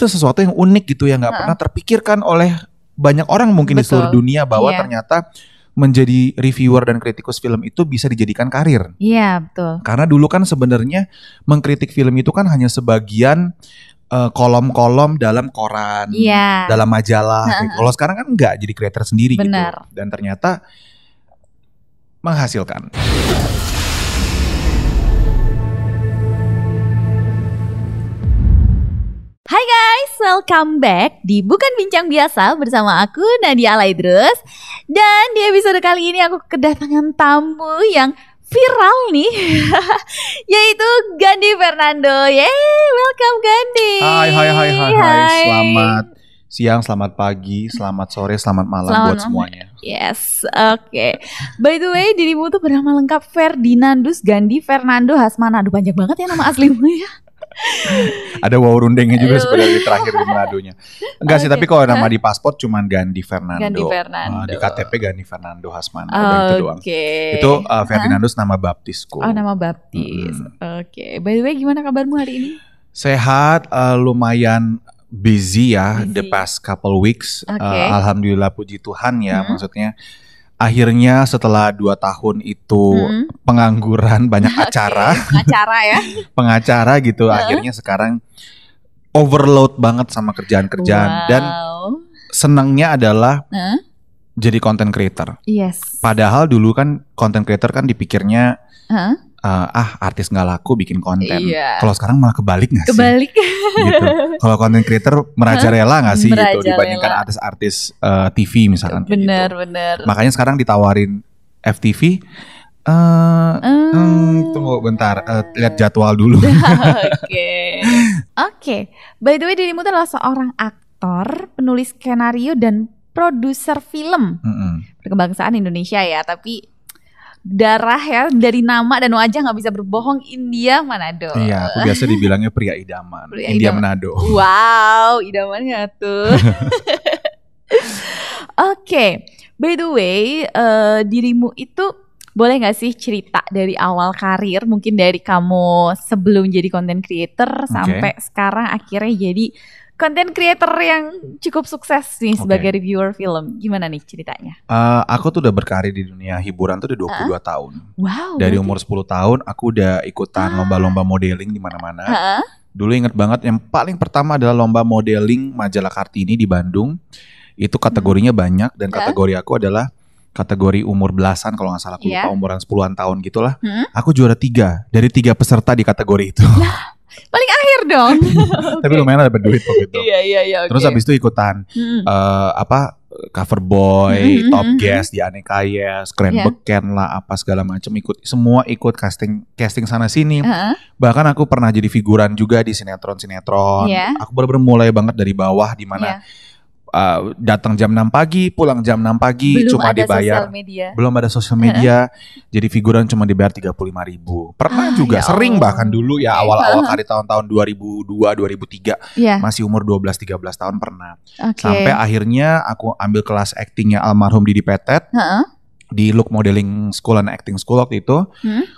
itu sesuatu yang unik gitu yang nggak pernah terpikirkan oleh banyak orang mungkin di seluruh dunia bahwa ternyata menjadi reviewer dan kritikus film itu bisa dijadikan karir. Iya, betul. Karena dulu kan sebenarnya mengkritik film itu kan hanya sebagian kolom-kolom dalam koran, dalam majalah. Gitu. Kalau sekarang kan enggak, jadi creator sendiri gitu. Dan ternyata menghasilkan. Hai guys, welcome back di Bukan Bincang Biasa bersama aku Nadia Alaidrus. Dan di episode kali ini aku kedatangan tamu yang viral nih, yaitu Gandhi Fernando. Yeay, welcome Gandhi. Hai. Selamat siang, selamat pagi, selamat sore, selamat malam buat semuanya. Yes, oke. By the way, dirimu tuh bernama lengkap Ferdinandus Gandhi Fernando Hasmana. Aduh, panjang banget ya nama aslimu ya. Ada wow rundengnya juga sebenarnya di terakhir di Manadonya. Enggak sih, tapi kalau nama di paspor cuman Gandhi Fernando. Di KTP Gandhi Fernando Hasmana, itu doang. Itu Ferdinandus nama baptisku. Oh, nama baptis. Oke. By the way, gimana kabarmu hari ini? Sehat, lumayan busy ya the past couple weeks. Alhamdulillah, puji Tuhan ya. Maksudnya akhirnya setelah 2 tahun itu pengangguran, banyak acara. Pengacara gitu. Akhirnya sekarang overload banget sama kerjaan-kerjaan. Dan senangnya adalah jadi content creator. Yes. Padahal dulu kan content creator kan dipikirnya artis gak laku bikin konten. Kalau sekarang malah kebalik gak sih? Kebalik. Gitu. Kalau content creator merajalela gak sih gitu dibandingkan artis-artis TV misalkan. Bener. Makanya sekarang ditawarin FTV. Tunggu bentar, lihat jadwal dulu. Oke. By the way, dirimu adalah seorang aktor, penulis skenario dan produser film berkebangsaan Indonesia ya, tapi darah ya dari nama dan wajah nggak bisa berbohong, India Manado. Iya, aku biasa dibilangnya pria idaman. India Manado. Wow, idaman nggak tuh? Oke. By the way, dirimu itu boleh nggak sih cerita dari awal karir, mungkin dari kamu sebelum jadi content creator sampai sekarang akhirnya jadi content creator yang cukup sukses nih sebagai reviewer film. Gimana nih ceritanya? Aku tuh udah berkarir di dunia hiburan tuh udah 22 tahun. Wow. Dari umur 10 tahun aku udah ikutan lomba-lomba modeling di mana-mana. Dulu inget banget yang paling pertama adalah lomba modeling majalah Kartini di Bandung. Itu kategorinya banyak dan kategori aku adalah kategori umur belasan kalau gak salah, aku lupa umuran 10-an tahun gitulah. Aku juara 3 dari 3 peserta di kategori itu. Paling akhir dong. Tapi lumayan dapet duit kok gitu. Iya. Terus habis itu ikutan cover boy, top guest di Aneka Yes, keren beken lah, apa segala macam, semua ikut casting sana sini. Bahkan aku pernah jadi figuran juga di sinetron. Aku benar-benar mulai banget dari bawah di mana datang jam 6 pagi, pulang jam 6 pagi, cuma dibayar. Belum ada sosial media. Jadi figuran cuma dibayar 35.000. Pernah juga sering bahkan dulu ya awal-awal karir tahun-tahun 2002, 2003. Masih umur 12-13 tahun pernah. Sampai akhirnya aku ambil kelas actingnya almarhum Didi Petet. Di Look Modeling School and Acting School waktu itu.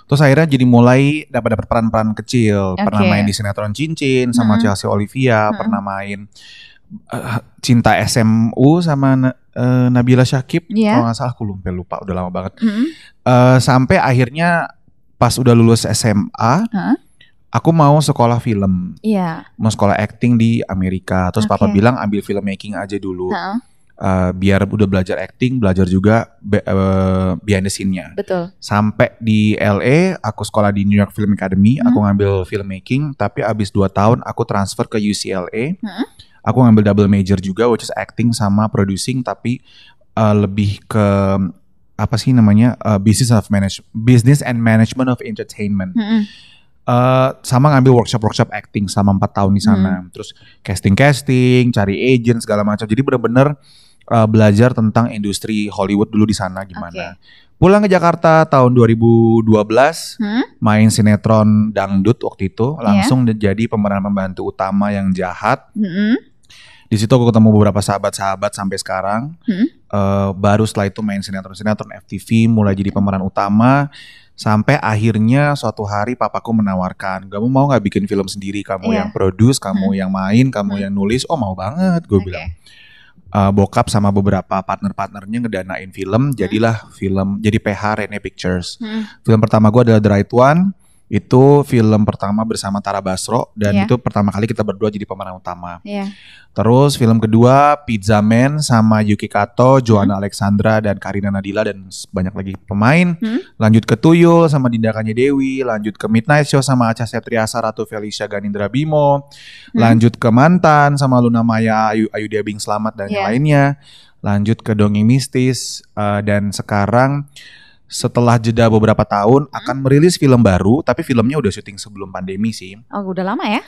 Terus akhirnya jadi mulai dapat peran-peran kecil. Pernah main di sinetron Cincin sama Chelsea Olivia, pernah main Cinta SMU sama Nabila Syakib, kalau gak salah, aku lupa udah lama banget. Sampai akhirnya pas udah lulus SMA, aku mau sekolah film, mau sekolah acting di Amerika. Terus papa bilang ambil filmmaking aja dulu, biar udah belajar acting, belajar juga behind the scene-nya. Betul. Sampai di LA, aku sekolah di New York Film Academy, aku ngambil filmmaking. Tapi abis 2 tahun aku transfer ke UCLA. Aku ngambil double major juga, which is acting sama producing, tapi lebih ke apa sih namanya, business and management of entertainment. Sama ngambil workshop acting selama 4 tahun di sana. Terus casting, cari agent segala macam. Jadi benar-benar belajar tentang industri Hollywood dulu di sana gimana. Pulang ke Jakarta tahun 2012, main sinetron dangdut waktu itu, langsung jadi pemeran pembantu utama yang jahat. Di situ aku ketemu beberapa sahabat-sahabat sampai sekarang. Baru setelah itu main sinetron FTV, mulai jadi pemeran utama. Sampai akhirnya suatu hari papaku menawarkan, kamu mau gak bikin film sendiri? Kamu yang produce, kamu yang main, kamu yang nulis. Oh mau banget, gue bilang. Bokap sama beberapa partner-partnernya ngedanain film, jadilah film, jadi PH Rene Pictures. Film pertama gue adalah The Right One. Itu film pertama bersama Tara Basro dan itu pertama kali kita berdua jadi pemeran utama. Terus film kedua Pizza Man sama Yuki Kato, Joanna Alexandra dan Karina Nadila dan banyak lagi pemain. Lanjut ke Tuyul sama Dinda Kanya Dewi, lanjut ke Midnight Show sama Acha Septriasa, Ratu Felicia Ganindra Bimo. Lanjut ke Mantan sama Luna Maya, Ayudhya Bing Slamet dan yang lainnya. Lanjut ke Dongeng Mistis dan sekarang setelah jeda beberapa tahun akan merilis film baru, tapi filmnya udah syuting sebelum pandemi sih. Oh, udah lama ya?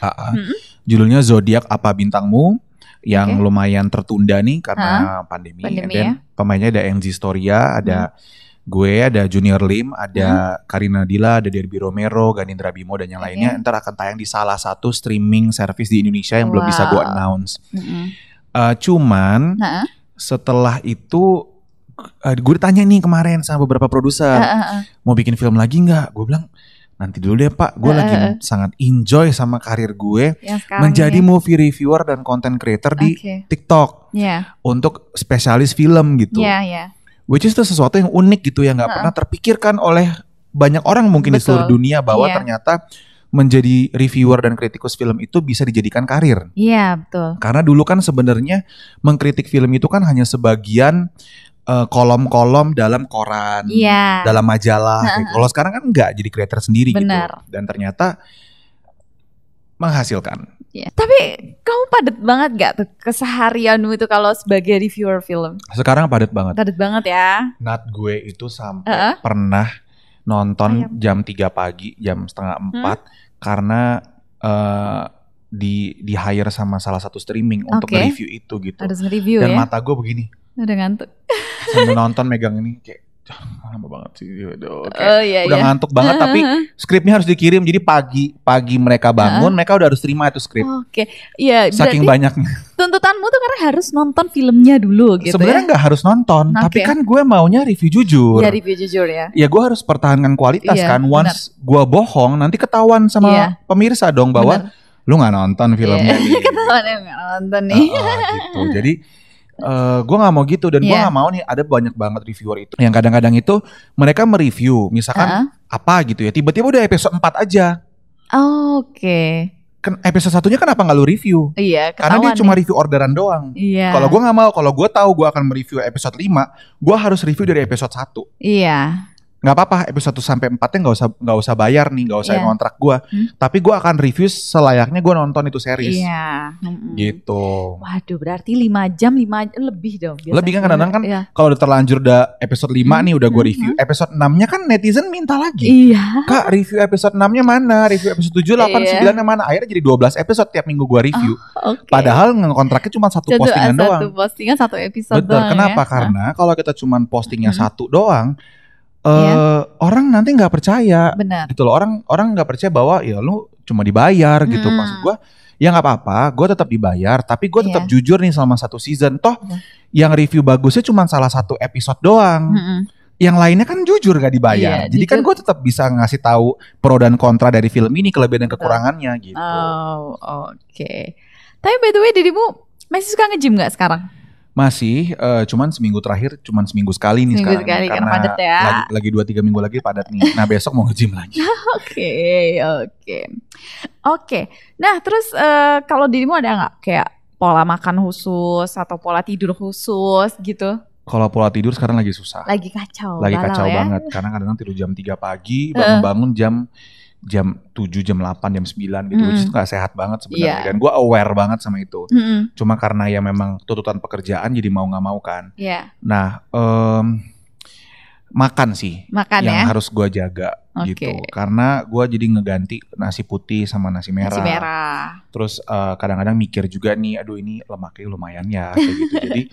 Judulnya Zodiak Apa Bintangmu, yang lumayan tertunda nih karena pandemi. Dan pemainnya ada Angie Storia, ada gue, ada Junior Lim, ada Karina Nadila, ada Derby Romero, Ganindra Bimo dan yang lainnya. Ntar akan tayang di salah satu streaming service di Indonesia yang belum bisa gue announce. Cuman setelah itu gue ditanya nih kemarin sama beberapa produser, mau bikin film lagi nggak? Gue bilang nanti dulu deh Pak, gue lagi sangat enjoy sama karir gue menjadi movie reviewer dan content creator di TikTok untuk spesialis film gitu. Which is itu sesuatu yang unik gitu ya, nggak pernah terpikirkan oleh banyak orang mungkin di seluruh dunia bahwa ternyata menjadi reviewer dan kritikus film itu bisa dijadikan karir. Iya betul. Karena dulu kan sebenarnya mengkritik film itu kan hanya sebagian kolom-kolom dalam koran, dalam majalah. Gitu. Kalau sekarang kan enggak, jadi creator sendiri gitu. Dan ternyata menghasilkan. Tapi kamu padat banget gak tuh keseharianmu itu kalau sebagai reviewer film? Sekarang padat banget. Padat banget ya. Nat gue itu sampai pernah nonton jam 3 pagi, jam setengah 4 karena di hire sama salah satu streaming untuk review itu gitu. Harus nge-review dan mata gue begini. Udah ngantuk. Sambil nonton megang ini kayak lama banget sih. Udah ngantuk banget tapi skripnya harus dikirim. Jadi pagi mereka bangun, mereka udah harus terima itu skrip. Iya. Saking banyaknya. Tuntutanmu tuh karena harus nonton filmnya dulu gitu. Sebenarnya nggak harus nonton, tapi kan gue maunya review jujur. Ya review jujur ya. Ya gue harus pertahankan kualitas kan. Once gue bohong nanti ketahuan sama pemirsa dong bahwa lu nggak nonton filmnya nih. Ketahuan nggak nonton nih. Gitu. Jadi gue gak mau gitu dan gue gak mau nih ada banyak banget reviewer itu yang kadang-kadang itu mereka mereview misalkan apa gitu ya tiba-tiba udah episode 4 aja. Kan episode 1-nya kenapa gak lu review? Karena dia cuma review orderan doang. Kalau gue gak mau, kalau gue tahu gue akan mereview episode 5, gue harus review dari episode 1. Gak apa-apa episode 1 sampai 4-nya gak usah bayar nih, gak usah ngontrak gue. Tapi gue akan review selayaknya gue nonton itu series. Gitu. Waduh berarti 5 jam lebih dong. Lebih kan kadang-kadang kan kalau udah terlanjur udah episode 5 nih udah gue review. Episode 6-nya kan netizen minta lagi. Kak review episode 6-nya mana? Review episode 7, 8, 9-nya mana? Akhirnya jadi 12 episode tiap minggu gue review. Padahal ngontraknya cuma satu postingan doang. Satu postingan, satu episode. Betul. Kenapa? Karena kalau kita cuma postingnya satu doang orang nanti nggak percaya. Gitu loh, orang nggak percaya bahwa ya lu cuma dibayar gitu. Maksud gue ya nggak apa-apa, gue tetap dibayar tapi gue tetap jujur nih selama satu season. Toh yang review bagusnya cuma salah satu episode doang. Yang lainnya kan jujur gak dibayar. Jadi kan gue tetap bisa ngasih tahu pro dan kontra dari film ini, kelebihan dan kekurangannya gitu. Tapi by the way dirimu masih suka nge-gym gak sekarang? Masih, cuman seminggu terakhir cuman seminggu sekali nih sekarang. Sekali, karena padat ya. Lagi 2-3 minggu lagi padat nih. Nah besok mau nge-gym lagi. Oke. Nah terus kalau dirimu ada gak kayak pola makan khusus atau pola tidur khusus gitu? Kalau pola tidur sekarang lagi susah. Lagi kacau. Lagi kacau banget. Karena kadang-kadang tidur jam 3 pagi, bangun jam 7, jam 8, jam 9 gitu. Which is gak sehat banget sebenarnya. Dan gue aware banget sama itu. Cuma karena ya memang tuntutan pekerjaan jadi mau gak mau kan. Nah makan sih yang harus gue jaga gitu. Karena gue jadi ngeganti nasi putih sama nasi merah. Terus kadang-kadang mikir juga nih, aduh ini lemaknya lumayan ya kayak gitu. Jadi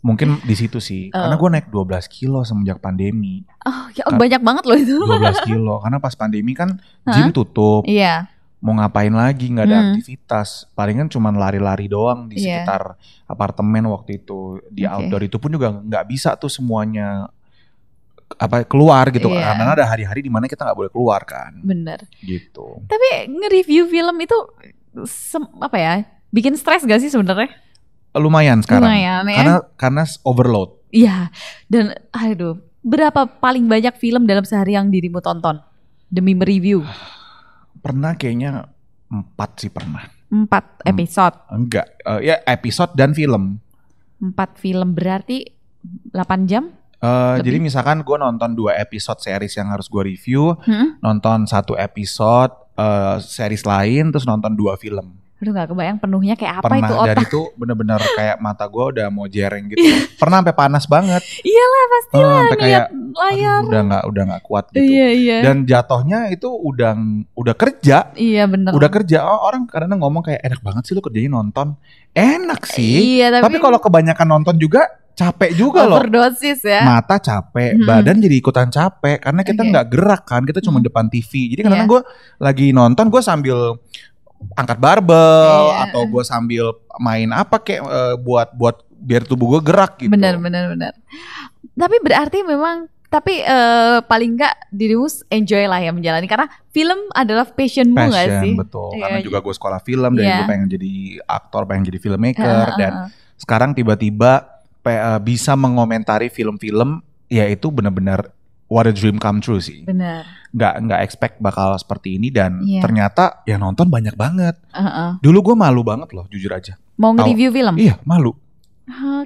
mungkin di situ sih, karena gue naik 12 kilo semenjak pandemi. Banyak banget loh itu. 12 kilo, karena pas pandemi kan gym tutup. Mau ngapain lagi, gak ada aktivitas. Palingan cuma lari-lari doang di sekitar apartemen waktu itu. Di outdoor itu pun juga gak bisa tuh semuanya keluar gitu. Karena ada hari-hari di mana kita nggak boleh keluar kan. Bener. Gitu. Tapi nge-review film itu bikin stres gak sih sebenarnya? Lumayan sekarang. Lumayan, ya? Karena overload. Iya. Dan berapa paling banyak film dalam sehari yang dirimu tonton demi mereview? Pernah kayaknya 4 sih pernah. 4 episode? Enggak, ya episode dan film. 4 film berarti 8 jam? Jadi misalkan gue nonton 2 episode series yang harus gue review, nonton 1 episode series lain, terus nonton 2 film. Aduh gak kebayang penuhnya kayak apa pernah, itu otak. Dan itu bener-bener kayak mata gue udah mau jereng gitu. Pernah sampai panas banget. Iyalah pastilah kayak layar. Udah nggak kuat gitu. Iya. Dan jatuhnya itu udah kerja. Iya bener. Udah kerja. Orang kadang ngomong kayak enak banget sih lu kerjanya nonton. Enak sih. Iya, tapi kalau kebanyakan nonton juga capek juga loh. Overdosis ya. Mata capek, badan jadi ikutan capek karena kita nggak gerak kan. Kita cuma depan TV. Jadi kadang gue lagi nonton gue sambil angkat barbel atau gue sambil main apa kayak buat biar tubuh gue gerak gitu. Benar. Tapi berarti memang paling enggak dirimu enjoy lah ya menjalani karena film adalah passionmu nggak sih? Betul. Karena juga gue sekolah film dan gue pengen jadi aktor, pengen jadi filmmaker dan sekarang tiba-tiba bisa mengomentari film-film ya itu benar-benar what a dream come true sih. Benar. Nggak expect bakal seperti ini dan ternyata yang nonton banyak banget. Dulu gue malu banget loh jujur aja. Mau nge-review film? Iya malu.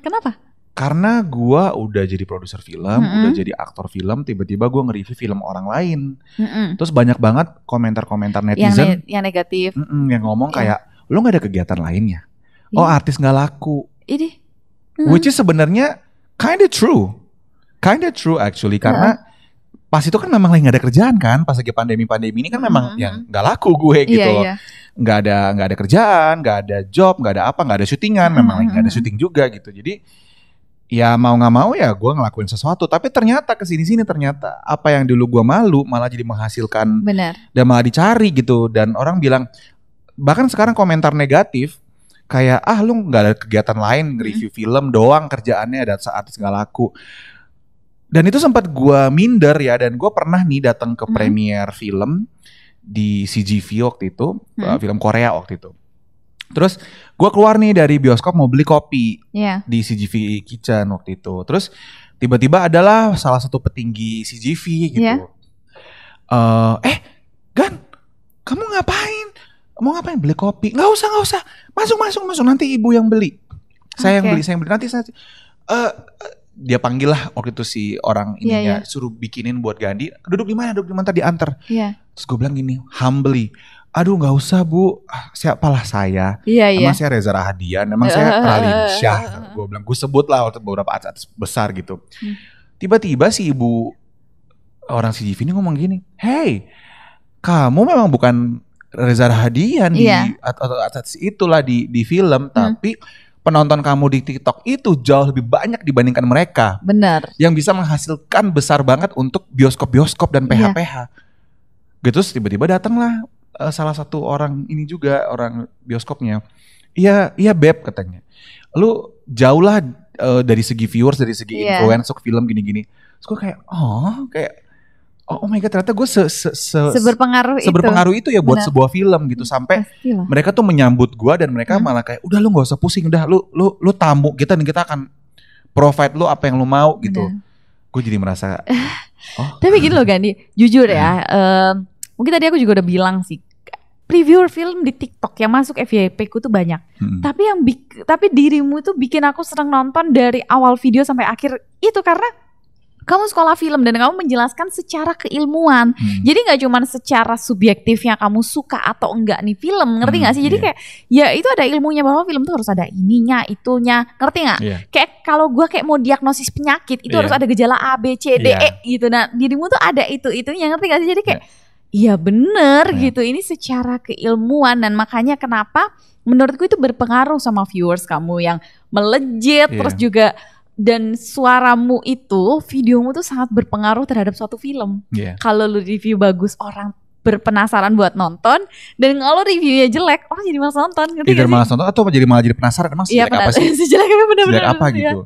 Kenapa? Karena gue udah jadi produser film, udah jadi aktor film, tiba-tiba gue nge-review film orang lain. Terus banyak banget komentar-komentar netizen yang negatif, yang ngomong kayak lo nggak ada kegiatan lainnya. Oh artis nggak laku. Ini. Which is sebenarnya kinda true actually karena pas itu kan memang lagi gak ada kerjaan kan, pas lagi pandemi ini kan memang yang gak laku gue gitu loh. Gak ada kerjaan, gak ada job, gak ada apa, gak ada syutingan, memang lagi gak ada syuting juga gitu. Jadi ya mau gak mau ya gue ngelakuin sesuatu. Tapi ternyata kesini-sini ternyata apa yang dulu gue malu malah jadi menghasilkan. Benar. Dan malah dicari gitu. Dan orang bilang, bahkan sekarang komentar negatif kayak lu gak ada kegiatan lain, nge-review film doang kerjaannya dan saat gak laku. Dan itu sempat gue minder ya, dan gue pernah nih datang ke premiere film di CGV waktu itu, film Korea waktu itu. Terus gue keluar nih dari bioskop mau beli kopi di CGV Kitchen waktu itu. Terus tiba-tiba adalah salah satu petinggi CGV gitu. Gan, kamu ngapain? Mau ngapain? Beli kopi? Nggak usah. Masuk. Nanti ibu yang beli. Saya yang beli. Nanti saya. Dia panggil lah waktu itu si orang ininya, suruh bikinin buat Gandhi. Duduk di mana tadi antar. Terus gue bilang gini, humbly, aduh nggak usah bu, siapalah saya. Emang saya Reza Rahadian, emang saya Raline Shah. Gue bilang, gue sebut lah waktu beberapa artis besar gitu. Tiba-tiba si ibu orang CGV ini ngomong gini, hey, kamu memang bukan Reza Rahadian atau artis itulah di film, tapi penonton kamu di TikTok itu jauh lebih banyak dibandingkan mereka. Benar. Yang bisa menghasilkan besar banget untuk bioskop-bioskop dan PH-PH. Gitu, tiba-tiba datanglah salah satu orang ini juga, orang bioskopnya. Iya Beb katanya. Lu jauh lah dari segi viewers, dari segi influence film gini-gini. Terus gue kayak, oh my god, ternyata gue seberpengaruh itu ya buat sebuah film gitu. Sampai mereka tuh menyambut gue dan mereka malah kayak, udah lu gak usah pusing, udah lu tamu kita akan provide lu apa yang lu mau gitu. Gue jadi merasa Tapi gini loh Gandhi, jujur ya, mungkin tadi aku juga udah bilang sih, previewer film di TikTok yang masuk FYP ku tuh banyak. Tapi dirimu tuh bikin aku seneng nonton dari awal video sampai akhir itu karena kamu sekolah film dan kamu menjelaskan secara keilmuan. Jadi gak cuma secara subjektifnya kamu suka atau enggak nih film, ngerti gak sih? Jadi kayak ya itu ada ilmunya bahwa film tuh harus ada ininya, itunya, ngerti gak? Kayak kalau gue kayak mau diagnosis penyakit itu harus ada gejala A, B, C, D, E gitu. Nah dirimu tuh ada itunya, ngerti gak sih? Jadi kayak iya bener gitu, ini secara keilmuan. Dan makanya kenapa menurutku itu berpengaruh sama viewers kamu yang melejit. Terus juga dan suaramu itu, videomu tuh sangat berpengaruh terhadap suatu film. Kalau lu review bagus, orang berpenasaran buat nonton. Dan kalau reviewnya jelek, orang jadi malas nonton. Jadi malas nonton atau malah jadi penasaran. Emang sejelek apa sih? Sejelek apa bener-bener. Sejelek apa gitu.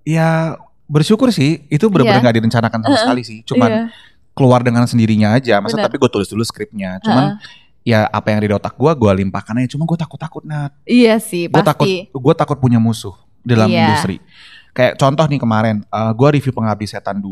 Ya Bersyukur sih, itu benar-benar gak direncanakan sama sekali sih. Cuman keluar dengan sendirinya aja. Masa tapi gue tulis dulu skripnya. Cuman ya apa yang ada di otak gue limpahkan aja. Cuma gue takut Nat. Iya sih, pasti. Gue takut punya musuh dalam industri. Kayak contoh nih kemarin, gue review Pengabdi Setan 2,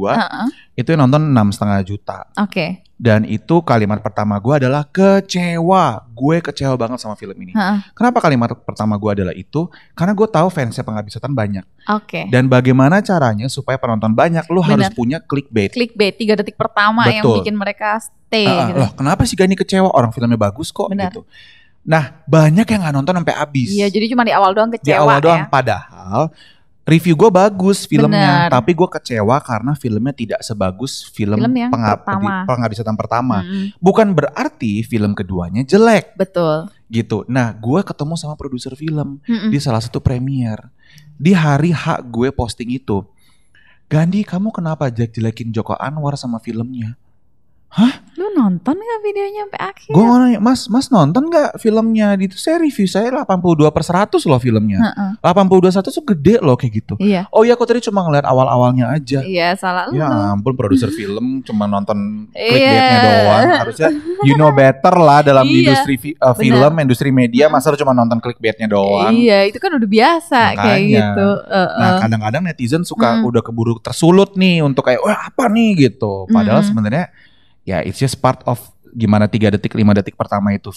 itu yang nonton 6,5 juta. Oke. Dan itu kalimat pertama gue adalah kecewa. Gue kecewa banget sama film ini. Kenapa kalimat pertama gue adalah itu? Karena gue tahu fansnya Pengabdi Setan banyak. Oke. Dan bagaimana caranya supaya penonton banyak, lu harus punya clickbait. Clickbait 3 detik pertama yang bikin mereka stay. Gitu. Loh, kenapa sih Gani kecewa? Orang filmnya bagus kok. Gitu. Nah, banyak yang gak nonton sampai habis. Iya, jadi cuma di awal doang kecewa. Di awal doang, padahal review gue bagus filmnya, tapi gue kecewa karena filmnya tidak sebagus film Pengabdi Setan pertama. Bukan berarti film keduanya jelek. Betul. Gitu. Nah, gue ketemu sama produser film di salah satu premier. Di hari H gue posting itu, Gandhi, kamu kenapa jelek-jelekin Joko Anwar sama filmnya? Hah? Lu nonton gak videonya sampai akhir? Gue nanya, mas nonton gak filmnya? Saya review saya 82/100 loh filmnya. 82/100 tuh gede loh kayak gitu. Iya. Oh iya, aku tadi cuma ngeliat awal-awalnya aja. Iya, salah lu. Ya ampun, produser film cuma nonton clickbaitnya doang. Harusnya you know better lah dalam industri film, industri media. Masa lu cuma nonton clickbaitnya doang? Iya, itu kan udah biasa. Makanya, kayak gitu. Nah, kadang-kadang netizen suka udah keburu tersulut nih untuk kayak, wah apa nih gitu. Padahal sebenarnya ya, it's just part of gimana 3 detik, 5 detik pertama itu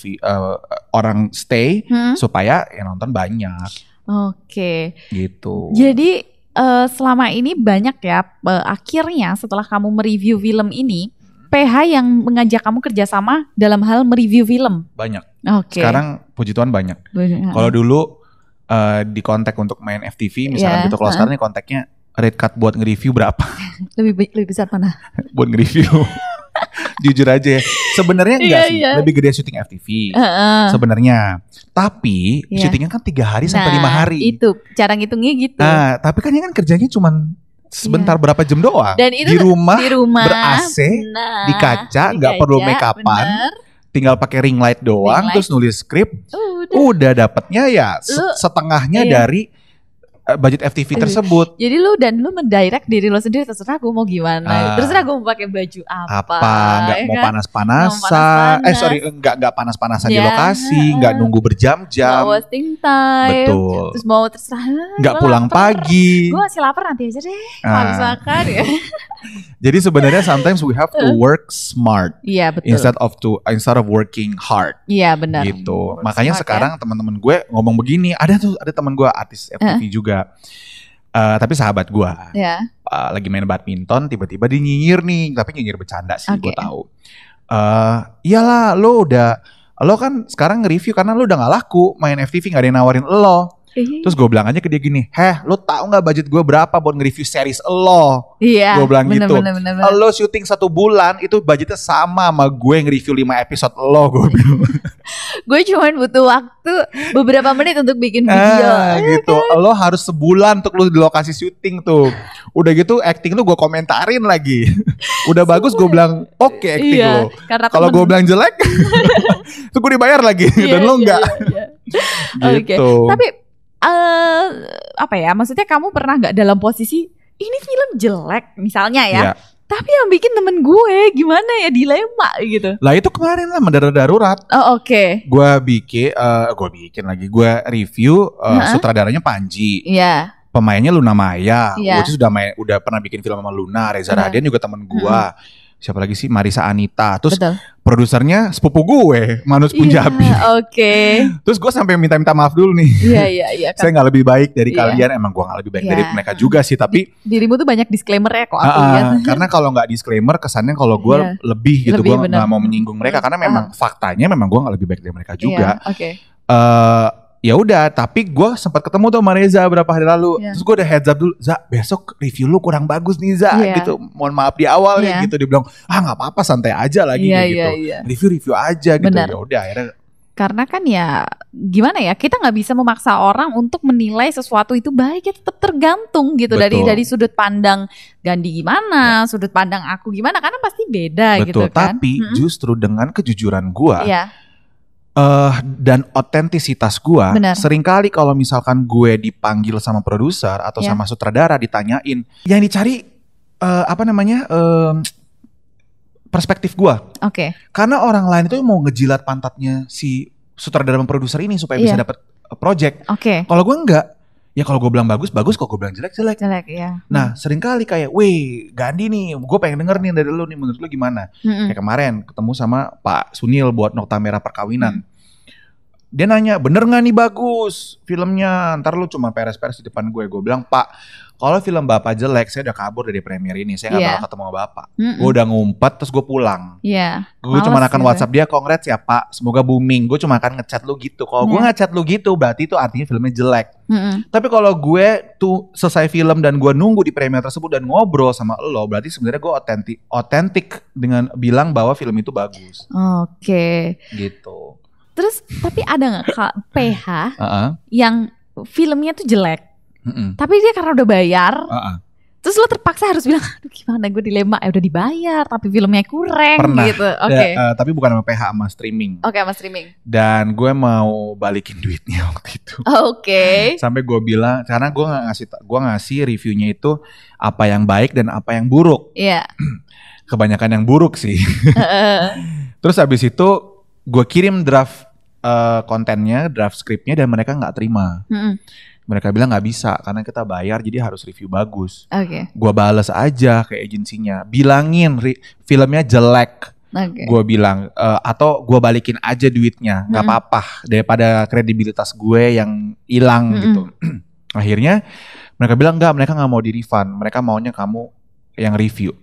orang stay supaya yang nonton banyak. Oke. Gitu. Jadi selama ini banyak ya, akhirnya setelah kamu mereview film ini, PH yang mengajak kamu kerjasama dalam hal mereview film? Banyak. Oke. Sekarang puji Tuhan banyak. Kalau dulu di kontak untuk main FTV misalnya gitu, kalau sekarang nih kontaknya rate cut buat nge-review berapa? lebih besar mana? Buat nge-review. Jujur aja ya, sebenarnya enggak sih, lebih gede syuting FTV sebenarnya. Tapi syutingnya kan 3 hari sampai 5 hari. Itu cara ngitungnya gitu. Nah, tapi kan ini kan kerjanya cuman sebentar berapa jam doang. Dan itu di rumah ber-AC, di kaca, nggak perlu make upan, tinggal pakai ring light doang, terus nulis skrip, udah dapetnya ya setengahnya dari budget FTV tersebut. Jadi lu mendirect diri lo sendiri, terserah gue mau gimana, terserah gue mau pakai baju apa nggak mau kan? panas-panasan, nggak panas-panasan di lokasi, nggak nunggu berjam-jam, nggak wasting time, betul. Terus mau terserah, nggak pulang pagi, gue masih lapar nanti aja deh, habis makan ya. Jadi sebenarnya sometimes we have to work smart, betul. instead of working hard. Iya benar. Gitu. Makanya sekarang teman-teman gue ngomong begini, ada teman gue artis FTV juga. Tapi sahabat gue lagi main badminton, tiba-tiba dia nyinyir nih, tapi nyinyir bercanda sih, gue tahu. Iyalah, lo kan sekarang nge-review karena lo udah gak laku main FTV, gak ada yang nawarin lo. Terus gue bilang aja ke dia gini, lo tahu nggak budget gue berapa buat nge-review series lo? Iya. Gue bilang gitu. Lo syuting 1 bulan itu budgetnya sama gue nge-review 5 episode lo, gue bilang. Gue cuma butuh waktu beberapa menit untuk bikin video. Gitu. Lo harus sebulan untuk lo di lokasi syuting tuh. Udah gitu acting lo gue komentarin lagi. Udah bagus gue bilang oke acting lo. Kalau gue bilang jelek, tuh gue dibayar lagi dan lo enggak. Gitu. Tapi apa ya, maksudnya kamu pernah nggak dalam posisi ini film jelek misalnya ya, tapi yang bikin temen gue gimana ya, dilema gitu. Lah itu kemarin lah mendadak darurat. Oh oke. Gue review sutradaranya Panji. Iya. Pemainnya Luna Maya. Itu udah pernah bikin film sama Luna. Reza Radian juga temen gue. Siapa lagi sih, Marisa Anita. Terus produsernya sepupu gue, Manus Punjabi. Oke. Terus gue sampai minta maaf dulu nih. Iya. Saya gak lebih baik dari kalian. Emang gue gak lebih baik dari mereka juga sih. Tapi dirimu tuh banyak disclaimer ya kok aku lihat. Karena kalau gak disclaimer kesannya kalau gue lebih gitu. Gue gak mau menyinggung mereka. Karena memang faktanya memang gue gak lebih baik dari mereka juga. Ya udah, tapi gue sempat ketemu tuh sama Reza beberapa hari lalu. Terus gue udah heads up dulu, Za, besok review lu kurang bagus nih Za, gitu. Mohon maaf di awal ya gitu. Dia bilang, nggak apa-apa, santai aja lagi gitu. Review aja gitu. Ya udah akhirnya. Karena kan ya gimana ya, kita nggak bisa memaksa orang untuk menilai sesuatu itu baik, ya tetap tergantung gitu. Dari sudut pandang Gandhi gimana, sudut pandang aku gimana, karena pasti beda gitu kan. Tapi justru dengan kejujuran gue. Dan otentisitas gue. Seringkali kalau misalkan gue dipanggil sama produser atau sama sutradara ditanyain, yang dicari perspektif gue. Karena orang lain itu mau ngejilat pantatnya si sutradara dan produser ini supaya bisa dapat project. Kalau gue enggak. Ya kalau gue bilang bagus, kalau gue bilang jelek. Nah seringkali kayak, weh Gandhi nih, gue pengen denger nih dari lu nih, menurut lu gimana? Kayak kemarin ketemu sama Pak Sunil buat Nokta Merah Perkawinan. Dia nanya, bener gak nih bagus filmnya? Ntar lu cuma peres-peres di depan gue. Gue bilang, Pak, kalau film Bapak jelek, saya udah kabur dari premier ini. Saya gak bakal ketemu sama Bapak. Gue udah ngumpet, terus gue pulang. Gue cuma akan WhatsApp dia, congrats ya Pak, semoga booming. Gue cuma akan ngechat lu gitu. Kalau gue ngechat lu gitu, berarti itu artinya filmnya jelek. Tapi kalau gue tuh selesai film dan gue nunggu di premier tersebut dan ngobrol sama lo, berarti sebenarnya gue otentik dengan bilang bahwa film itu bagus. Gitu. Terus tapi ada gak Kak PH yang filmnya tuh jelek, tapi dia karena udah bayar, terus lo terpaksa harus bilang, aduh gimana, gue dilema, udah dibayar tapi filmnya kurang. Pernah. Gitu. Tapi bukan sama PH, sama streaming. Sama streaming. Dan gue mau balikin duitnya waktu itu. Sampai gue bilang, karena gue ngasih reviewnya itu apa yang baik dan apa yang buruk. Kebanyakan yang buruk sih. Terus habis itu gue kirim draft kontennya, draft skripnya, dan mereka nggak terima. Mereka bilang nggak bisa karena kita bayar, jadi harus review bagus. Gue bales aja ke agensinya, bilangin filmnya jelek. Gue bilang atau gue balikin aja duitnya, nggak apa-apa daripada kredibilitas gue yang hilang gitu. Akhirnya mereka bilang mereka nggak mau di refund, mereka maunya kamu yang review.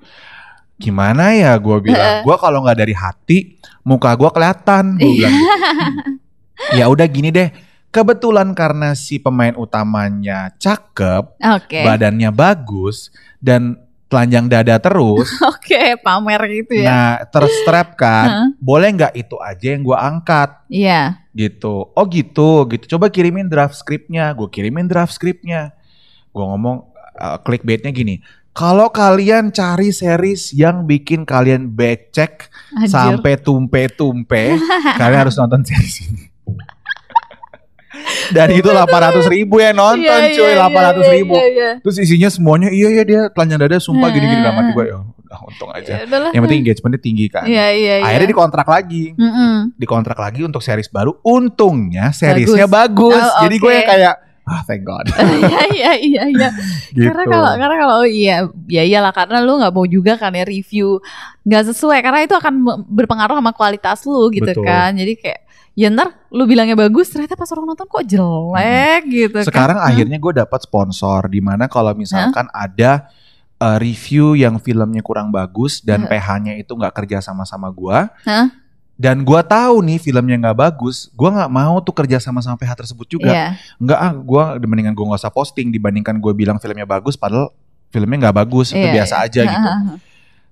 Gimana ya, gue bilang, gue kalau nggak dari hati, muka gue kelihatan. Gue bilang gitu. Ya udah gini deh, kebetulan karena si pemain utamanya cakep, badannya bagus, dan telanjang dada terus. Pamer gitu ya. Nah terstrap kan, boleh nggak itu aja yang gue angkat? Gitu. Oh gitu. Coba kirimin draft skripnya. Gue kirimin draft skripnya. Gue ngomong clickbaitnya gini. Kalau kalian cari series yang bikin kalian becek sampai tumpe-tumpe, kalian harus nonton series ini. Dan itu 800.000 yang nonton, cuy, 800.000. Terus isinya semuanya, iya dia telanjang dada, sumpah gini-gini. Dalam hati gue, ya udah untung aja. Yang penting engagementnya tinggi kan. Akhirnya dikontrak lagi, dikontrak lagi untuk series baru. Untungnya seriesnya bagus. Jadi gue yang kayak, thank God. Iya. Gitu. Karena kalau iyalah, karena lu nggak mau juga kan ya review nggak sesuai, karena itu akan berpengaruh sama kualitas lu gitu. Betul. Kan. Jadi kayak ya ntar lu bilangnya bagus, ternyata pas orang nonton kok jelek gitu. Sekarang akhirnya gue dapat sponsor, di mana kalau misalkan ada review yang filmnya kurang bagus dan PH-nya itu nggak kerja sama gue. Dan gue tahu nih filmnya nggak bagus, gue nggak mau tuh kerja sama PH tersebut juga. Gue mendingan gue nggak usah posting dibandingkan gue bilang filmnya bagus, padahal filmnya nggak bagus, itu biasa aja gitu.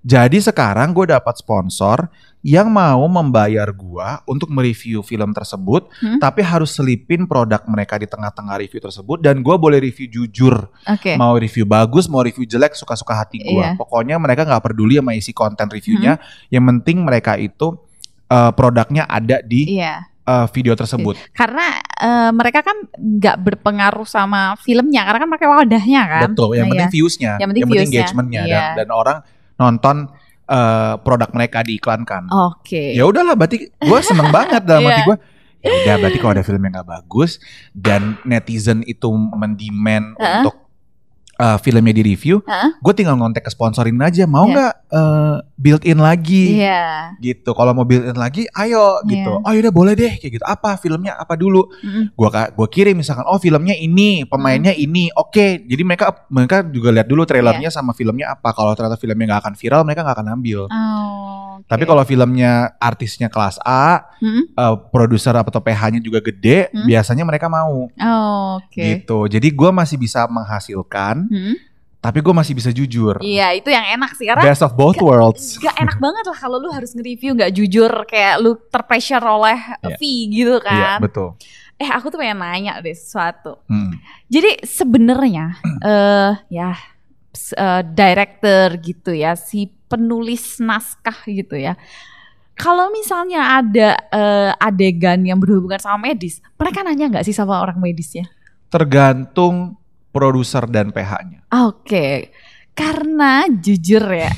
Jadi sekarang gue dapat sponsor yang mau membayar gue untuk mereview film tersebut, tapi harus selipin produk mereka di tengah-tengah review tersebut, dan gue boleh review jujur, mau review bagus, mau review jelek, suka-suka hati gue. Pokoknya mereka nggak peduli sama isi konten reviewnya, yang penting mereka itu produknya ada di video tersebut. Karena mereka kan nggak berpengaruh sama filmnya, karena kan mereka wadahnya kan. Betul, yang penting viewsnya, yang penting engagementnya, dan orang nonton produk mereka diiklankan. Ya udahlah, berarti gue seneng banget dalam hati gue. Ya udah, berarti kalau ada film yang nggak bagus dan netizen itu mendemand untuk filmnya di review, gue tinggal ngontek ke sponsorin aja, mau nggak build in lagi, gitu. Kalau mau build in lagi, ayo gitu. Oh yaudah boleh deh kayak gitu. Apa filmnya apa dulu? Gue kirim misalkan, oh filmnya ini, pemainnya ini, oke. Jadi mereka juga lihat dulu trailernya sama filmnya apa. Kalau ternyata filmnya nggak akan viral, mereka nggak akan ambil. Tapi kalau filmnya artisnya kelas A, produser atau PH-nya juga gede, biasanya mereka mau. Gitu. Jadi gue masih bisa menghasilkan, tapi gue masih bisa jujur. Iya, itu yang enak sih, karena best of both worlds. Gak enak banget lah kalau lu harus nge-review gak jujur, kayak lu terpressure oleh fee gitu kan. Iya, betul. Aku tuh pengen nanya deh sesuatu. Jadi sebenarnya director gitu ya, si penulis naskah gitu ya, Kalau misalnya ada adegan yang berhubungan sama medis, mereka nanya nggak sih sama orang medisnya? Tergantung produser dan PH-nya. Oke. Karena jujur ya,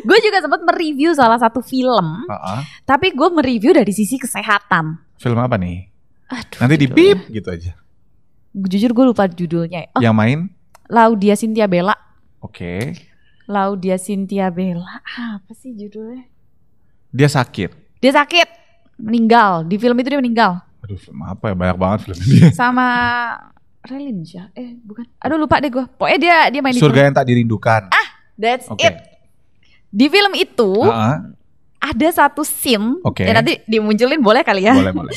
gue juga sempat mereview salah satu film, tapi gue mereview dari sisi kesehatan. Film apa nih? Aduh, nanti di beep gitu aja. Jujur gue lupa judulnya. Yang main? Laudia Cynthia Bella. Oke. Laudia Cynthia Bella. Apa sih judulnya? Dia sakit. Meninggal. Di film itu dia meninggal. Aduh, film apa ya? Banyak banget film ini. Sama Relinsya. Bukan. Aduh lupa deh gue. Pokoknya dia main di Surga yang Tak Dirindukan. That's it. Di film itu ada satu scene. Ya nanti dimunculin boleh kali ya. Boleh.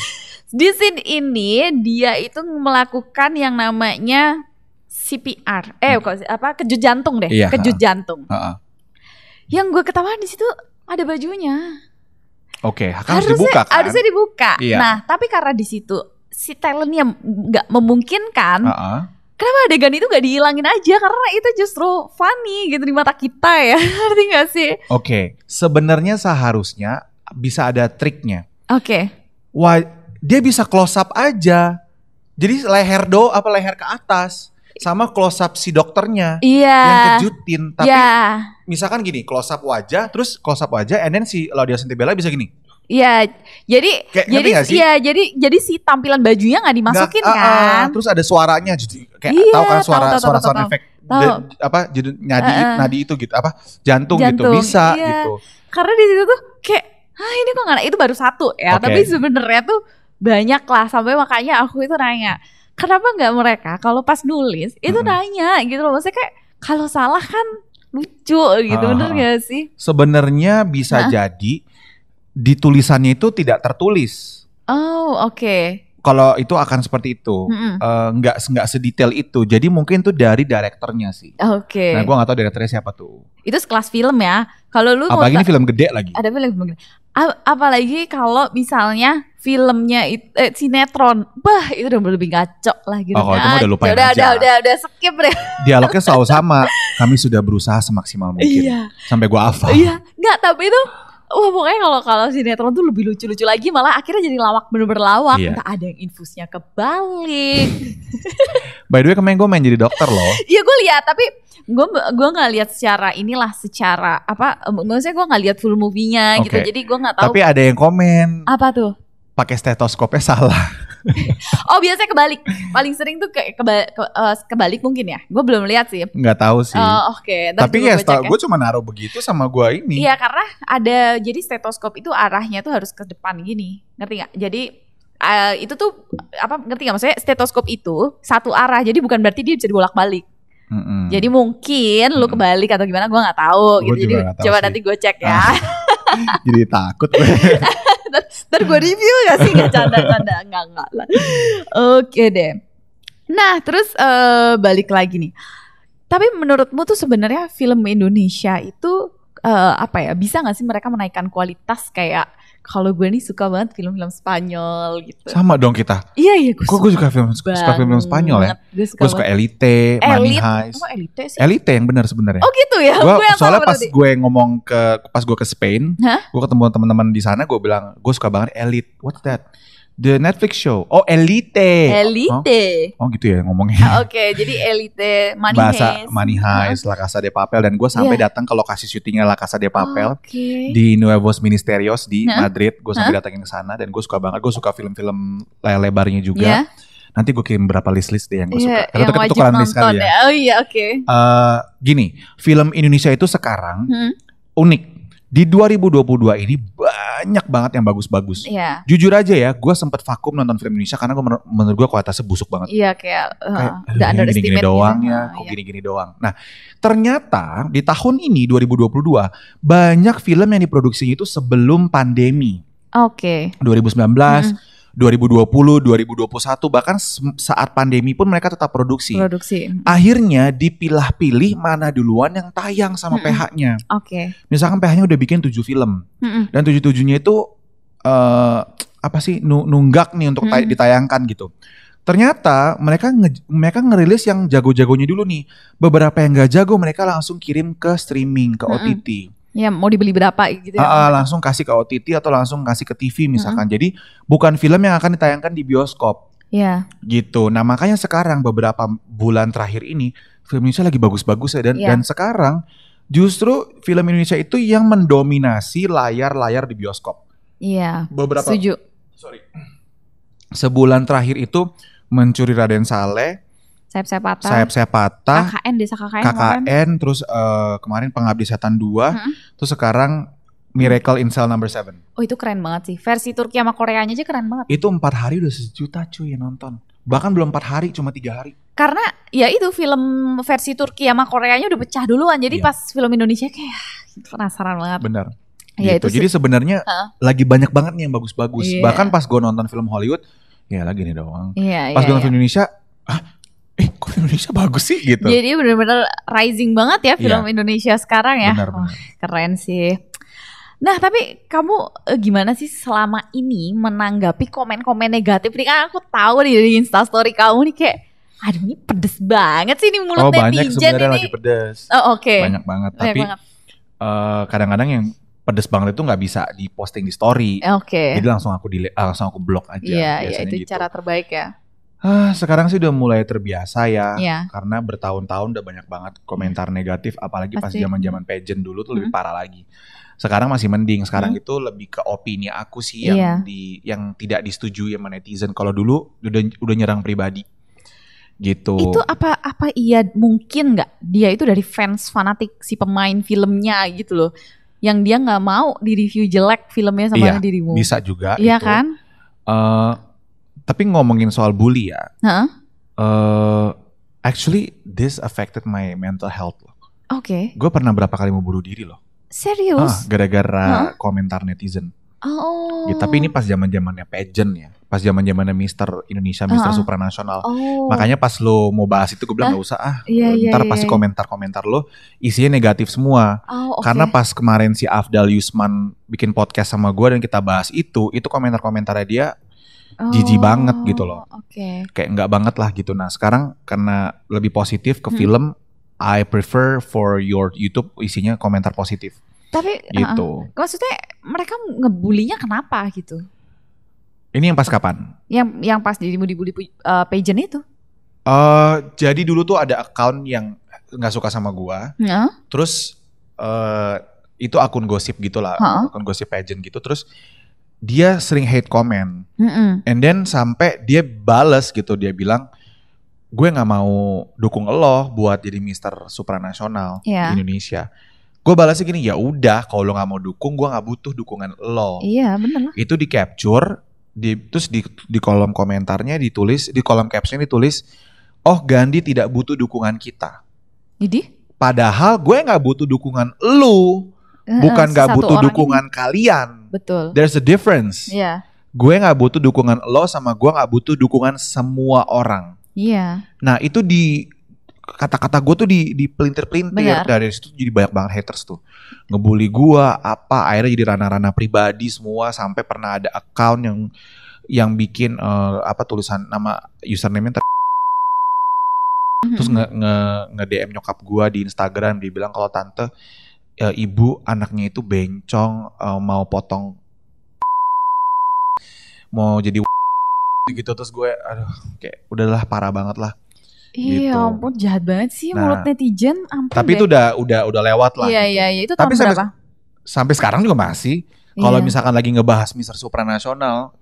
Di scene ini dia itu melakukan yang namanya CPR. Kejut jantung deh. Iya, kejut jantung. Yang gue ketawa di situ ada bajunya. Harusnya dibuka kan? Harusnya dibuka. Iya. Nah, tapi karena di situ si talentnya nggak memungkinkan, kenapa adegan itu nggak dihilangin aja? Karena itu justru funny gitu di mata kita ya, ngerti nggak sih? Sebenarnya seharusnya bisa ada triknya. Wah, dia bisa close up aja. Jadi leher ke atas. Sama close up si dokternya yang kejutin. Tapi misalkan gini, close up wajah, and then si Laudia Cynthia Bella bisa gini. Iya, jadi si tampilan bajunya nggak dimasukin kan? Terus ada suaranya, jadi kayak tahu kan suara efek nadi itu gitu, jantung gitu bisa gitu. Karena di situ tuh kayak, ini kok nggak? Itu baru satu ya, tapi sebenarnya tuh banyak lah, sampai makanya aku itu nanya, kenapa nggak mereka kalau pas nulis itu nanya gitu loh, maksudnya kayak kalau salah kan lucu gitu, bener gak sih? Sebenarnya bisa jadi di tulisannya itu tidak tertulis. Kalau itu akan seperti itu, nggak sedetail itu. Jadi mungkin tuh dari direkturnya sih. Nah, gue nggak tahu direkturnya siapa tuh. Itu sekelas film ya. Kalau lu apalagi ini film gede lagi. Ada film gede. Apalagi kalau misalnya filmnya sinetron, itu udah lebih ngaco lah gitu. Kalau itu udah lupain aja. Udah skip deh. Dialognya selalu sama. Kami sudah berusaha semaksimal mungkin. Sampai gue hafal. Nggak, tapi itu pokoknya kalau sinetron tuh lebih lucu-lucu lagi, malah akhirnya jadi lawak, bener-bener lawak. Entah ada yang infusnya kebalik. By the way, kemarin gue main jadi dokter loh. Iya, gue lihat, tapi gue nggak lihat secara maksudnya gue nggak lihat full movie-nya gitu, jadi gue nggak tahu. Tapi ada yang komen. Apa tuh? Pakai stetoskopnya salah. Biasanya kebalik. Paling sering tuh kebalik mungkin ya. Gue belum lihat sih. Nggak tahu sih. Tapi ya gue cuma naruh begitu sama gue ini. Iya, karena ada, jadi stetoskop itu arahnya tuh harus ke depan gini. Ngerti nggak? Jadi itu tuh ngerti nggak? Maksudnya stetoskop itu satu arah. Jadi bukan berarti dia bisa dibolak-balik. Jadi mungkin lu kebalik atau gimana, gue nggak tahu gitu. Jadi coba nanti gue cek ya. Jadi takut gue. Ntar gue review gak sih? Gak canda-canda. Enggak lah. Oke deh. Nah terus balik lagi nih. Tapi menurutmu tuh sebenarnya film Indonesia itu bisa gak sih mereka menaikkan kualitas? Kayak kalau gue nih suka banget film-film Spanyol gitu. Sama dong kita. Iya. Gue suka film Spanyol ya. Gue suka Elite, Money Heist. Elite sih? Elite yang benar sebenarnya. Gitu ya. Soalnya pas gue ke Spain, gue ketemu teman-teman di sana, gue bilang gue suka banget Elite. What's that? The Netflix show. Elite. Oh gitu ya ngomongnya. Jadi Elite, Money Heist, La Casa de Papel, dan gue sampai datang ke lokasi syutingnya La Casa de Papel di Nuevos Ministerios di Madrid. Gue sampai datangin ke sana dan gue suka banget. Gue suka film-film layar lebarnya juga. Nanti gue kirim berapa list deh yang gue suka. Yang wajib nonton ya. Gini, film Indonesia itu sekarang unik. Di 2022 ini banyak banget yang bagus-bagus. Jujur aja ya, gue sempet vakum nonton film Indonesia karena menurut gue kualitasnya busuk banget. Kayak gini-gini doang ya, kok gini-gini doang. Nah, ternyata di tahun ini 2022 banyak film yang diproduksinya itu sebelum pandemi. 2019. 2020, 2021, bahkan saat pandemi pun mereka tetap produksi. Akhirnya dipilah-pilih mana duluan yang tayang sama PH-nya. Misalkan PH-nya udah bikin 7 film. Dan 7-7-nya itu nunggak nih untuk ditayangkan gitu. Ternyata mereka ngerilis yang jago-jagonya dulu nih. Beberapa yang gak jago mereka langsung kirim ke streaming, ke OTT. Ya mau dibeli berapa gitu ya. Langsung kasih ke OTT atau langsung kasih ke TV misalkan. Jadi bukan film yang akan ditayangkan di bioskop. Iya. Gitu. Nah makanya sekarang beberapa bulan terakhir ini film Indonesia lagi bagus-bagus ya. Dan sekarang justru film Indonesia itu yang mendominasi layar-layar di bioskop. Iya. Setuju. Sebulan terakhir itu Mencuri Raden Saleh, Sayap-Sayap Patah, Desa KKN kemarin. Terus kemarin Pengabdi Setan 2, terus sekarang Miracle in Cell Number 7. Oh itu keren banget sih, versi Turki sama Koreanya aja keren banget. Itu 4 hari udah 1 juta cuy yang nonton. Bahkan belum 4 hari, cuma 3 hari. Karena ya itu film versi Turki sama Koreanya udah pecah duluan, jadi pas film Indonesia kayak penasaran banget. Bener. Ya, gitu. Jadi sebenarnya lagi banyak banget nih yang bagus-bagus. Bahkan pas gue nonton film Hollywood, ya lagi nih doang. Pas gue nonton film Indonesia, kok Indonesia bagus sih gitu. Jadi benar-benar rising banget ya film Indonesia sekarang ya. Benar. Keren sih. Nah tapi kamu gimana sih selama ini menanggapi komen-komen negatif nih? Kan aku tahu nih dari Instastory kamu nih kayak, aduh ini pedes banget sih nih mulut netizen ini. Banyak sebenarnya lagi pedes. Banyak banget. Tapi kadang-kadang yang pedes banget itu nggak bisa diposting di story. Jadi langsung aku blok aja. Iya itu gitu. Cara terbaik ya. Sekarang sih udah mulai terbiasa ya, karena bertahun-tahun udah banyak banget komentar negatif, apalagi pas zaman-zaman pageant dulu tuh lebih parah lagi. Sekarang masih mending, sekarang itu lebih ke opini aku sih yang tidak disetujui sama netizen. Kalau dulu udah nyerang pribadi, gitu. Itu apa iya mungkin nggak dia itu dari fans fanatik si pemain filmnya gitu loh, yang dia nggak mau di review jelek filmnya sama dirimu? Bisa juga. Iya kan? Tapi ngomongin soal bully ya, actually this affected my mental health loh. Gue pernah berapa kali mau bunuh diri loh. Serius? Gara-gara komentar netizen. Gitu. Tapi ini pas zaman-zamannya pageant ya, pas zaman-zamannya Mister Indonesia, Mister Supranasional. Makanya pas lo mau bahas itu gue bilang nggak usah. Ntar pasti komentar-komentar lo isinya negatif semua. Karena pas kemarin si Afdal Yusman bikin podcast sama gue dan kita bahas itu komentar-komentarnya dia jijik banget gitu loh. Kayak enggak banget lah gitu. Nah sekarang karena lebih positif ke film, I prefer for your YouTube isinya komentar positif. Tapi gitu. Maksudnya mereka ngebulinya kenapa gitu? Ini yang pas kapan? Yang pas dirimu dibully pageant itu? Jadi dulu tuh ada account yang nggak suka sama gua. Terus itu akun gosip gitulah, akun gosip pageant gitu. Terus dia sering hate comment, and then sampai dia bales gitu, dia bilang, gue nggak mau dukung lo buat jadi Mister Supranasional di Indonesia. Gue balasnya gini, ya udah, kalau lo nggak mau dukung, gue nggak butuh dukungan lo. Iya benar. Itu di capture, terus di kolom komentarnya ditulis, di kolom caption ditulis, oh Gandhi tidak butuh dukungan kita. Jadi? Padahal gue nggak butuh dukungan lo. Bukan gak butuh dukungan kalian. Betul. There's a difference. Gue gak butuh dukungan lo sama gue gak butuh dukungan semua orang. Nah itu kata-kata gue tuh dipelintir-pelintir. Dari situ jadi banyak banget haters tuh. Ngebully gue akhirnya jadi ranah-ranah pribadi semua. Sampai pernah ada account yang bikin tulisan nama username-nya terus nge-DM nyokap gue di Instagram. Dia bilang kalau tante, ibu anaknya itu bencong, mau potong, mau jadi gitu. Terus gue kayak udahlah parah banget lah. Iya gitu. Ampun jahat banget sih mulut netizen. Ampun. Tapi itu udah lewat lah. Iya itu tahun berapa? Sampai sekarang juga masih. Kalau misalkan lagi ngebahas Mister Supranasional.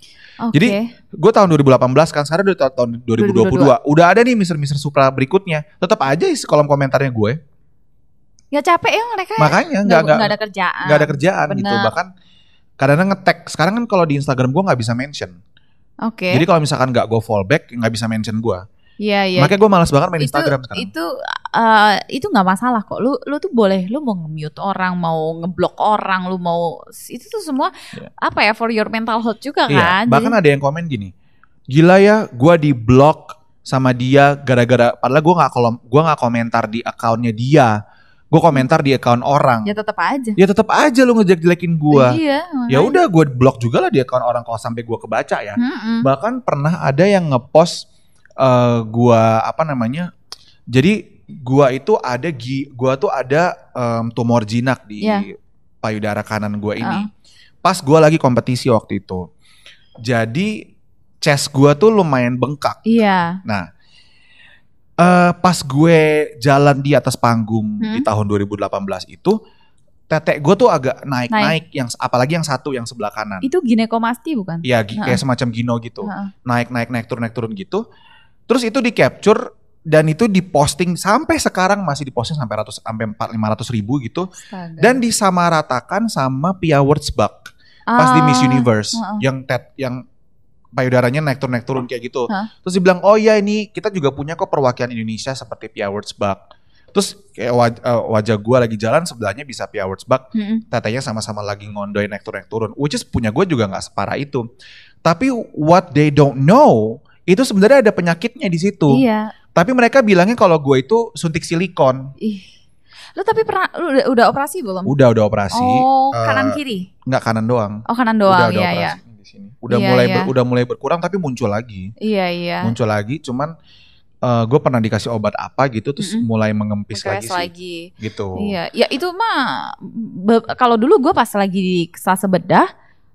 Jadi gue tahun 2018 kan, sekarang udah tahun 2022. Udah ada nih Mister Supra berikutnya. Tetap aja isi kolom komentarnya gue. Ya capek ya mereka. Makanya nggak ada kerjaan. Nggak ada kerjaan gitu. Bahkan kadang-kadang nge-tag. Sekarang kan kalau di Instagram gue nggak bisa mention. Jadi kalau misalkan nggak gue follow back, nggak bisa mention gue. Iya. Makanya gue malas banget main Instagram sekarang. Itu nggak masalah kok. Lu tuh boleh. Lu mau nge-mute orang, mau ngeblok orang, lu mau itu tuh semua for your mental health juga kan. Bahkan ada yang komen gini. Gila ya, gue di blok sama dia gara-gara. Padahal gue nggak komentar di akunnya dia. Gue komentar di account orang. Ya tetap aja. Ya tetap aja lu ngejelek-jelekin gue. Iya. Ya udah gue blok juga lah di account orang kalau sampai gue kebaca ya. Bahkan pernah ada yang ngepost gue Jadi gue tuh ada tumor jinak di payudara kanan gue ini. Pas gue lagi kompetisi waktu itu. Jadi chest gue tuh lumayan bengkak. Iya. Nah, pas gue jalan di atas panggung di tahun 2018 itu, tetek gue tuh agak naik. Yang apalagi yang satu yang sebelah kanan. Itu ginekomasti bukan? Iya, kayak semacam gino gitu. Naik turun gitu. Terus itu di capture dan itu diposting sampai sekarang masih diposting sampai 500 ribu gitu. Dan disamaratakan sama Pia Wurtzbach pas di Miss Universe yang payudaranya naik turun kayak gitu. Terus dibilang, oh ya ini kita juga punya kok perwakilan Indonesia seperti Pia Wurtzbach. Terus kayak wajah gue lagi jalan sebelahnya bisa Pia Wurtzbach, tetenya sama-sama lagi ngondoy naik turun. Which is punya gue juga nggak separah itu. Tapi what they don't know itu sebenarnya ada penyakitnya di situ. Iya. Tapi mereka bilangnya kalau gue itu suntik silikon. Lu tapi pernah udah operasi belum? Udah operasi. Oh, kanan kiri? Enggak, kanan doang. Oh, kanan doang. Udah iya. Di sini. Udah mulai berkurang tapi muncul lagi. Iya. Muncul lagi, cuman gue pernah dikasih obat apa gitu terus mulai mengempis lagi sih. Gitu. Iya, ya itu mah kalau dulu gue pas lagi di Selasa Bedah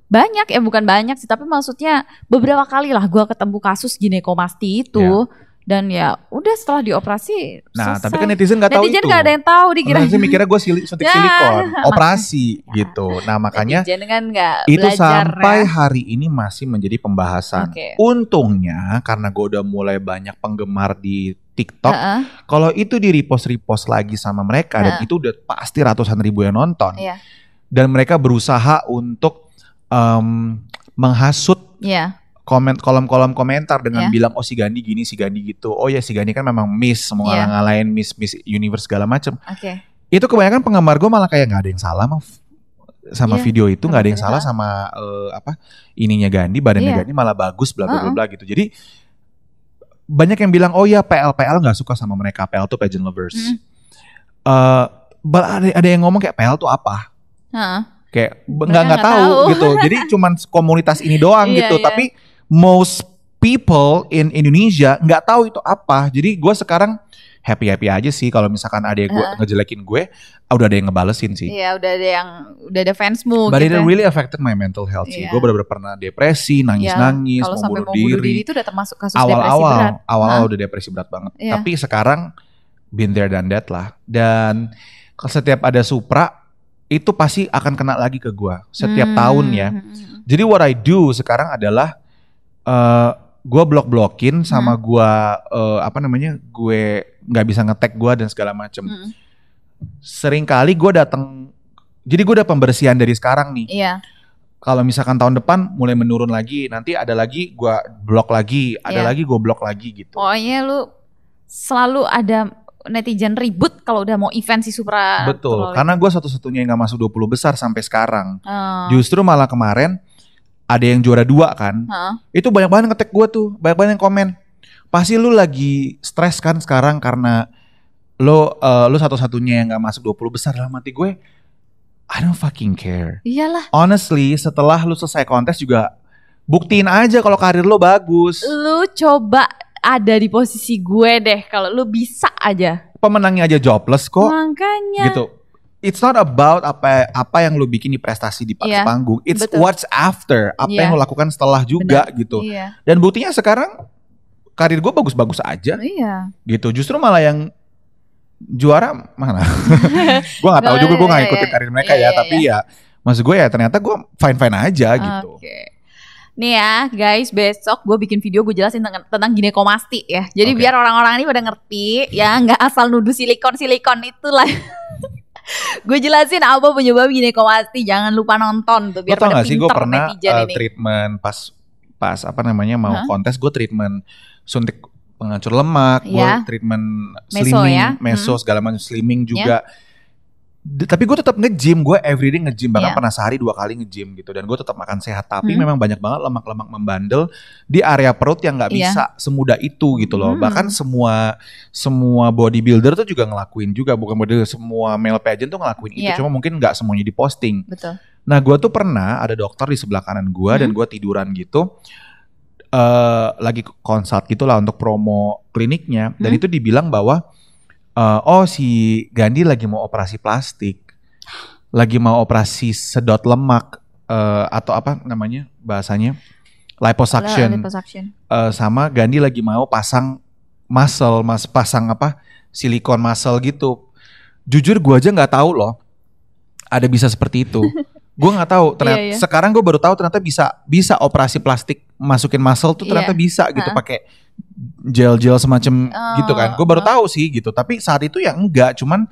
banyak ya, bukan banyak sih, tapi maksudnya beberapa kali lah gue ketemu kasus ginekomasti itu. Dan ya udah setelah dioperasi nah selesai. Tapi kan netizen gak tahu itu. Netizen gak ada yang tahu, dikira netizen mikirnya gue suntik silikon operasi gitu. Nah makanya kan itu sampai hari ini masih menjadi pembahasan. Untungnya karena gue udah mulai banyak penggemar di TikTok, kalau itu di repost lagi sama mereka dan itu udah pasti ratusan ribu yang nonton. Dan mereka berusaha untuk menghasut kolom komentar dengan bilang oh si Gandhi gini, si Gandhi gitu. Oh ya si Gandhi kan memang Miss, mau ngalah-ngalahin Miss Universe segala macem. Itu kebanyakan penggemar gue malah kayak nggak ada yang salah sama video itu, nggak ada yang salah sama ininya Gandhi, badannya Gandhi malah bagus bla bla bla gitu. Jadi banyak yang bilang oh ya PL nggak suka sama mereka, PL tuh pageant lovers. Ada yang ngomong kayak PL tuh apa? Kayak nggak tahu gitu. Jadi cuman komunitas ini doang gitu. Tapi most people in Indonesia nggak tahu itu apa. Jadi gue sekarang happy aja sih kalau misalkan ada yang ngejelekin gue, udah ada yang ngebalesin sih. Iya, udah ada fansmu. But it really affected my mental health sih. Gue benar-benar pernah depresi, nangis, mau bunuh diri itu udah termasuk kasus depresi berat. Awal udah depresi berat banget. Tapi sekarang been there done that lah. Dan setiap ada Supra itu pasti akan kena lagi ke gue setiap tahun ya. Jadi what I do sekarang adalah gue blok-blokin sama gue gue nggak bisa nge-tag gue dan segala macem. Sering kali gue datang, jadi gue udah pembersihan dari sekarang nih. Kalau misalkan tahun depan mulai menurun lagi, nanti ada lagi gue blok lagi, ada lagi gue blok lagi gitu. Pokoknya lu selalu ada netizen ribut kalau udah mau event si Supra. Betul, karena gue satu-satunya yang gak masuk 20 besar sampai sekarang. Justru malah kemarin ada yang juara 2 kan. Itu banyak banget nge-tag gue tuh, banyak banget yang komen. Pasti lu lagi stres kan sekarang karena lu satu-satunya yang gak masuk 20 besar. Dalam hati gue, I don't fucking care. Iyalah. Honestly, setelah lu selesai kontes juga buktiin aja kalau karir lu bagus. Lu coba ada di posisi gue deh, kalau lu bisa aja. Pemenangnya aja jobless kok. Makanya. Gitu. It's not about apa yang lu bikin di prestasi di atas panggung. It's what's after. Apa yang lu lakukan setelah juga gitu. Dan buktinya sekarang karir gue bagus-bagus aja. Gitu. Justru malah yang juara mana? Gue gak tahu juga, gue gak ikutin karir mereka tapi ya maksud gue ya ternyata gue fine-fine aja gitu. Nih ya guys, besok gue bikin video gue jelasin tentang ginekomasti ya. Jadi biar orang-orang ini pada ngerti ya, nggak asal nuduh silikon itulah. Gue jelasin apa penyebab ginekomasti. Jangan lupa nonton tuh biar pada pinter netizen ini. Gue pernah treatment pas mau kontes, gue treatment suntik penghancur lemak, gue treatment slimming, meso segala macam, slimming juga. Tapi gue tetap nge-gym, gue everyday nge-gym, bahkan pernah sehari 2 kali nge-gym gitu. Dan gue tetap makan sehat, tapi memang banyak banget lemak-lemak membandel di area perut yang gak bisa semudah itu gitu loh. Bahkan semua bodybuilder tuh juga ngelakuin juga, bukan bodybuilder, semua male pageant tuh ngelakuin itu, cuma mungkin gak semuanya diposting. Betul. Nah gue tuh pernah ada dokter di sebelah kanan gue dan gue tiduran gitu, lagi konsult gitu lah untuk promo kliniknya, dan itu dibilang bahwa oh si Gandhi lagi mau operasi plastik. lagi mau operasi sedot lemak atau apa namanya bahasanya liposuction. Sama Gandhi lagi mau pasang pasang apa silikon muscle gitu. Jujur gue aja nggak tahu loh ada bisa seperti itu. Gue nggak tahu ternyata sekarang gue baru tahu ternyata bisa operasi plastik masukin muscle tuh ternyata bisa gitu pakai gel semacam gitu kan. Gue baru tahu sih gitu. Tapi saat itu ya enggak, cuman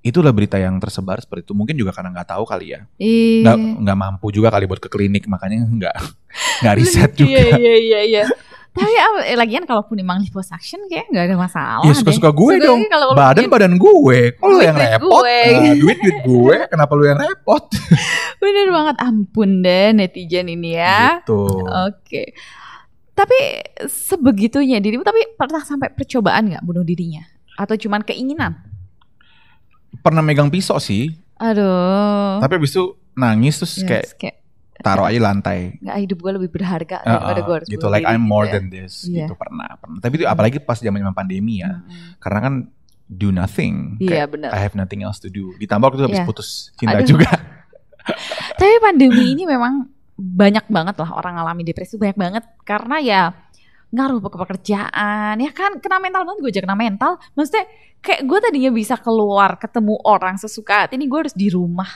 itulah berita yang tersebar seperti itu. Mungkin juga karena nggak tahu kali ya. Nggak mampu juga kali buat ke klinik, makanya nggak riset juga. Iya. Tapi lagian kalaupun emang liposuction kayak nggak ada masalah. Ya suka-suka gue dong. Badan gue. Kok lu yang repot? Duit gue. Kenapa lu yang repot? Bener banget. Ampun deh netizen ini ya. Gitu. Oke. Tapi sebegitunya dirimu, tapi pernah sampai percobaan nggak bunuh dirinya? Atau cuman keinginan? Pernah megang pisau sih. Aduh. Tapi abis itu nangis terus kayak taruh aja lantai. Nggak, hidup gue lebih berharga daripada gue harus gitu, like I'm more than this. Gitu pernah. Tapi itu apalagi pas zaman pandemi ya. Karena kan do nothing. Iya benar. I have nothing else to do. Ditambah waktu itu habis putus cinta juga. Tapi pandemi ini memang banyak banget lah orang ngalami depresi, banyak banget. Karena ya ngaruh ke pekerjaan. Ya kan kena mental banget, gue aja kena mental. Maksudnya kayak gue tadinya bisa keluar ketemu orang sesuka hati, ini gue harus di rumah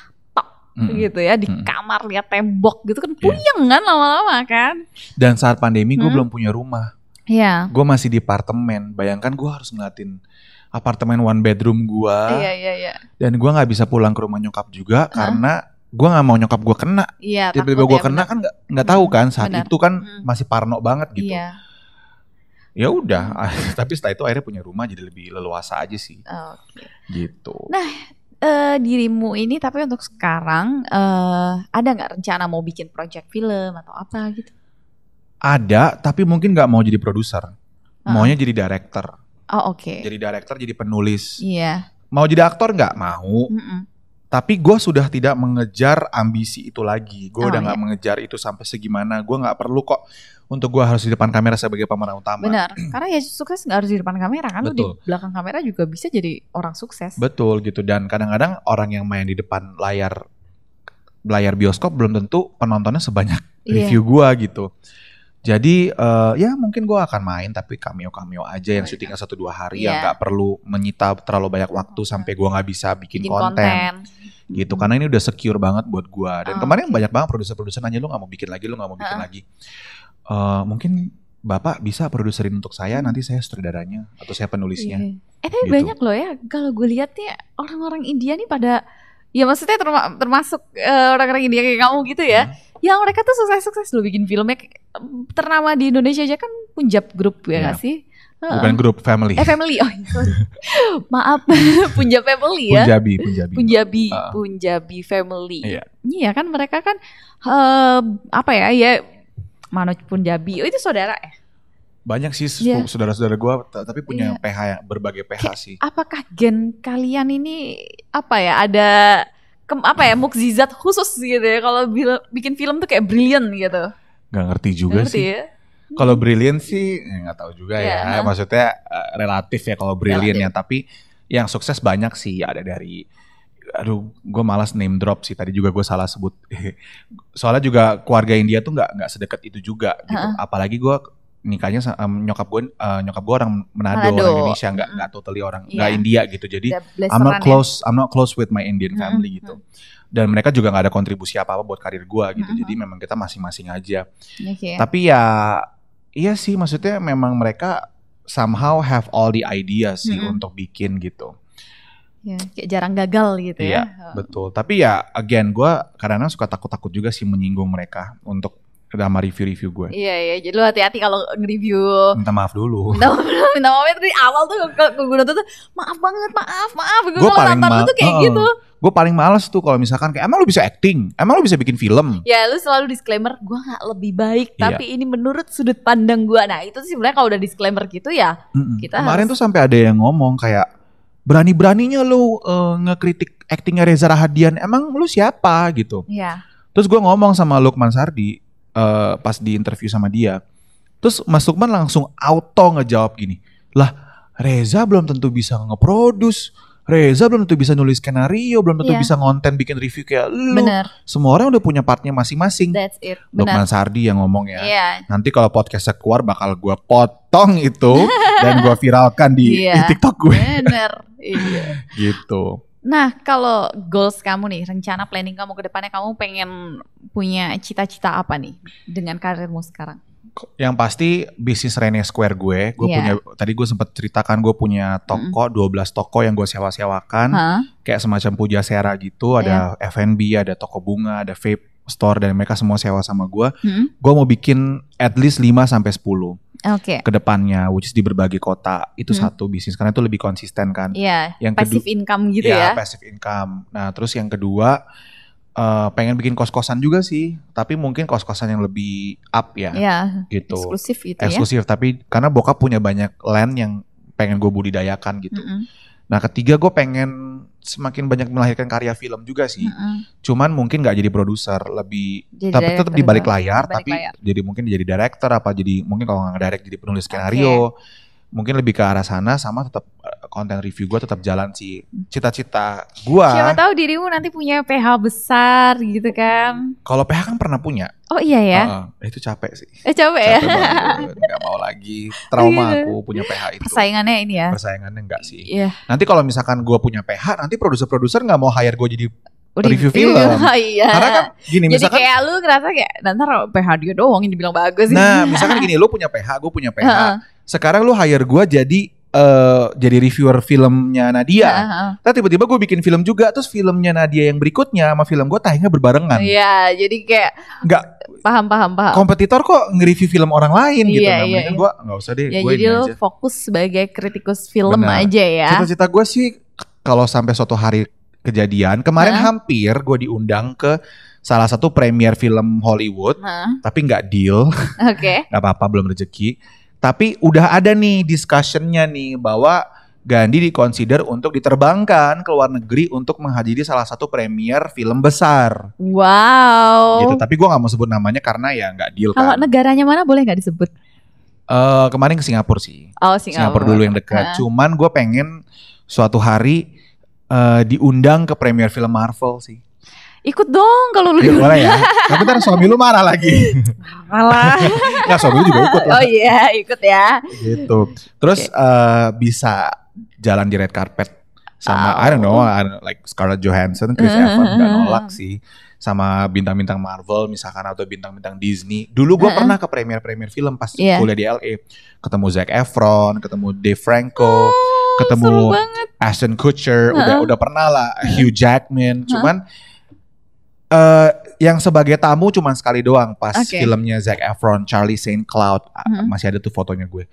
gitu ya, di kamar lihat tembok gitu kan, puyeng kan lama-lama kan. Dan saat pandemi gue belum punya rumah. Iya. Gue masih di apartemen. Bayangkan gue harus ngeliatin apartemen one bedroom gue. Iya. Dan gue nggak bisa pulang ke rumah nyokap juga karena gue nggak mau nyokap gue kena. Iya. Tiba-tiba gue kena kan nggak tahu kan saat itu kan masih parno banget gitu. Iya. Ya udah, tapi setelah itu akhirnya punya rumah jadi lebih leluasa aja sih. Oke. Gitu. Nah. Dirimu ini tapi untuk sekarang ada nggak rencana mau bikin project film atau apa gitu? Ada, tapi mungkin nggak mau jadi produser, maunya jadi director. Oh oke. Jadi director, jadi penulis. Iya. Mau jadi aktor nggak mau. Tapi gue sudah tidak mengejar ambisi itu lagi. Gue udah nggak mengejar itu sampai segimana. Gue nggak perlu kok untuk gue harus di depan kamera sebagai pemeran utama. Benar, karena ya sukses nggak harus di depan kamera kan. Lu di belakang kamera juga bisa jadi orang sukses. Betul gitu. Dan kadang-kadang orang yang main di depan layar bioskop belum tentu penontonnya sebanyak review gue gitu. Jadi ya mungkin gue akan main tapi cameo aja yang syutingnya 1-2 hari yang nggak perlu menyita terlalu banyak waktu sampai gue nggak bisa bikin konten gitu. Karena ini udah secure banget buat gue. Dan kemarin banyak banget produser-produser nanya, lu nggak mau bikin lagi, lu nggak mau bikin lagi. Mungkin Bapak bisa produserin untuk saya, nanti saya sutradaranya atau saya penulisnya. Tapi gitu. Banyak loh ya, kalau gue lihat nih orang-orang India nih pada, ya maksudnya termasuk orang-orang India kayak kamu gitu ya. Yang mereka tuh sukses-sukses loh bikin filmnya. Ternama di Indonesia aja kan Punjab Group ya gak sih? Bukan grup, family. Family, maaf, Punjab Family ya. Punjabi Family. Iya kan mereka kan apa ya Manoj Punjabi, itu saudara ya? Banyak sih saudara-saudara gue, tapi punya PH, berbagai PH sih. Apakah gen kalian ini apa ya, ada mukjizat khusus gitu ya, kalau bikin film tuh kayak brilliant gitu? Gak ngerti juga sih. Ya? Kalau brilliant sih gak tahu juga ya. Maksudnya relatif ya kalau brilliant ya, tapi yang sukses banyak sih, ada dari gue malas name drop sih, tadi juga gue salah sebut. Soalnya juga keluarga India tuh nggak sedekat itu juga gitu. Apalagi gue nikahnya nyokap gue orang Manado, orang Indonesia, nggak totally orang nggak India gitu. Jadi I'm not close with my Indian family gitu. Dan mereka juga nggak ada kontribusi apa buat karir gue gitu. Jadi memang kita masing-masing aja. Tapi ya iya sih, maksudnya memang mereka somehow have all the ideas sih untuk bikin gitu. Ya, kayak jarang gagal gitu ya. Iya, betul. Tapi ya again, gue kadang-kadang suka takut-takut juga sih menyinggung mereka untuk sama review-review gue. Iya, jadi lu hati-hati kalau nge-review. Minta maaf dulu. Minta maaf dari awal tuh gue nonton tuh, maaf banget, maaf. Gue paling malas tuh kayak gitu. Gue paling males tuh kalau misalkan kayak, emang lu bisa acting? Emang lu bisa bikin film? Ya lu selalu disclaimer, gue gak lebih baik, tapi ini menurut sudut pandang gue. Nah itu sih sebenarnya kalau udah disclaimer gitu ya, kita kemarin tuh sampai ada yang ngomong kayak, berani-beraninya lu ngekritik actingnya Reza Rahadian, emang lu siapa gitu. Iya. Terus gue ngomong sama Lukman Sardi pas di interview sama dia. Terus Mas Lukman langsung auto ngejawab gini, lah Reza belum tentu bisa nge-produce, Reza belum tentu bisa nulis skenario, belum tentu bisa ngonten bikin review kayak lu. Bener. Semua orang udah punya partnya masing-masing. That's it. Lukman Sardi yang ngomong ya. Nanti kalau podcastnya keluar bakal gue potong itu dan gue viralkan di TikTok gue. Bener. Gitu. Nah, kalau goals kamu nih, rencana planning kamu ke depannya, kamu pengen punya cita-cita apa nih dengan karirmu sekarang? Yang pasti bisnis Rene Square gue punya, tadi gue sempat ceritakan gue punya toko, 12 toko yang gue sewa-sewakan, kayak semacam Pujasera gitu, ada F&B, ada toko bunga, ada vape store, dan mereka semua sewa sama gue. Gue mau bikin at least 5-10 ke depannya, which is di berbagai kota. Itu satu bisnis, karena itu lebih konsisten kan. Yang passive income gitu ya. Passive income. Nah terus yang kedua, pengen bikin kos-kosan juga sih, tapi mungkin kos-kosan yang lebih up ya, gitu. Eksklusif gitu eksklusif, tapi karena bokap punya banyak land yang pengen gue budidayakan gitu. Nah ketiga, gue pengen semakin banyak melahirkan karya film juga sih. Cuman mungkin nggak jadi produser, lebih tapi tetap di balik layar, jadi mungkin jadi director apa jadi mungkin kalau nggak direct jadi penulis skenario. Mungkin lebih ke arah sana, sama tetap konten review gue tetap jalan sih. Cita-cita gue. Siapa tahu dirimu nanti punya PH besar gitu kan. Kalau PH kan pernah punya. Oh iya ya. Itu capek sih. Capek ya. Gak mau lagi. Trauma aku punya PH itu. Persaingannya ini ya. Persaingannya enggak sih. Nanti kalau misalkan gue punya PH, nanti produser-produser gak mau hire gue jadi review film. Karena kan gini, jadi misalkan kayak lu ngerasa kayak nanti PH dia doang yang dibilang bagus. Nah misalkan gini, lu punya PH, gue punya PH. Sekarang lu hire gue jadi reviewer filmnya Nadia. Tapi tiba-tiba gue bikin film juga, terus filmnya Nadia yang berikutnya sama film gue tayangnya berbarengan. Iya, jadi kayak nggak paham. Kompetitor kok nge-review film orang lain gitu. Mendingan gue nggak usah deh. Ya, jadi lu fokus sebagai kritikus film aja ya. Cita-cita gue sih kalau sampai suatu hari kejadian, kemarin hampir gue diundang ke salah satu premier film Hollywood, tapi nggak deal. Nggak apa-apa, belum rezeki. Tapi udah ada nih discussionnya nih bahwa Gandhi dikonsider untuk diterbangkan ke luar negeri untuk menghadiri salah satu premier film besar. Wow. Gitu. Tapi gue nggak mau sebut namanya karena ya nggak deal. Kalau negaranya mana boleh nggak disebut? Kemarin ke Singapura sih. Singapura dulu yang dekat. Cuman gue pengen suatu hari diundang ke premier film Marvel sih. Ikut dong kalau lu. Boleh ya. Tapi ntar suami lu marah lagi. Malah. Nggak, suami lu juga ikut lah. Oh iya, ikut ya. Gitu. Terus bisa jalan di red carpet sama I don't know, like Scarlett Johansson, Chris Evans, gak nolak sih. Sama bintang-bintang Marvel misalkan, atau bintang-bintang Disney. Dulu gue pernah ke premier film pas kuliah di LA. Ketemu Zac Efron, ketemu Dave Franco, ketemu Ashton Kutcher, udah pernah lah, Hugh Jackman. Cuman yang sebagai tamu cuma sekali doang pas filmnya Zac Efron, Charlie St. Cloud, masih ada tuh fotonya gue.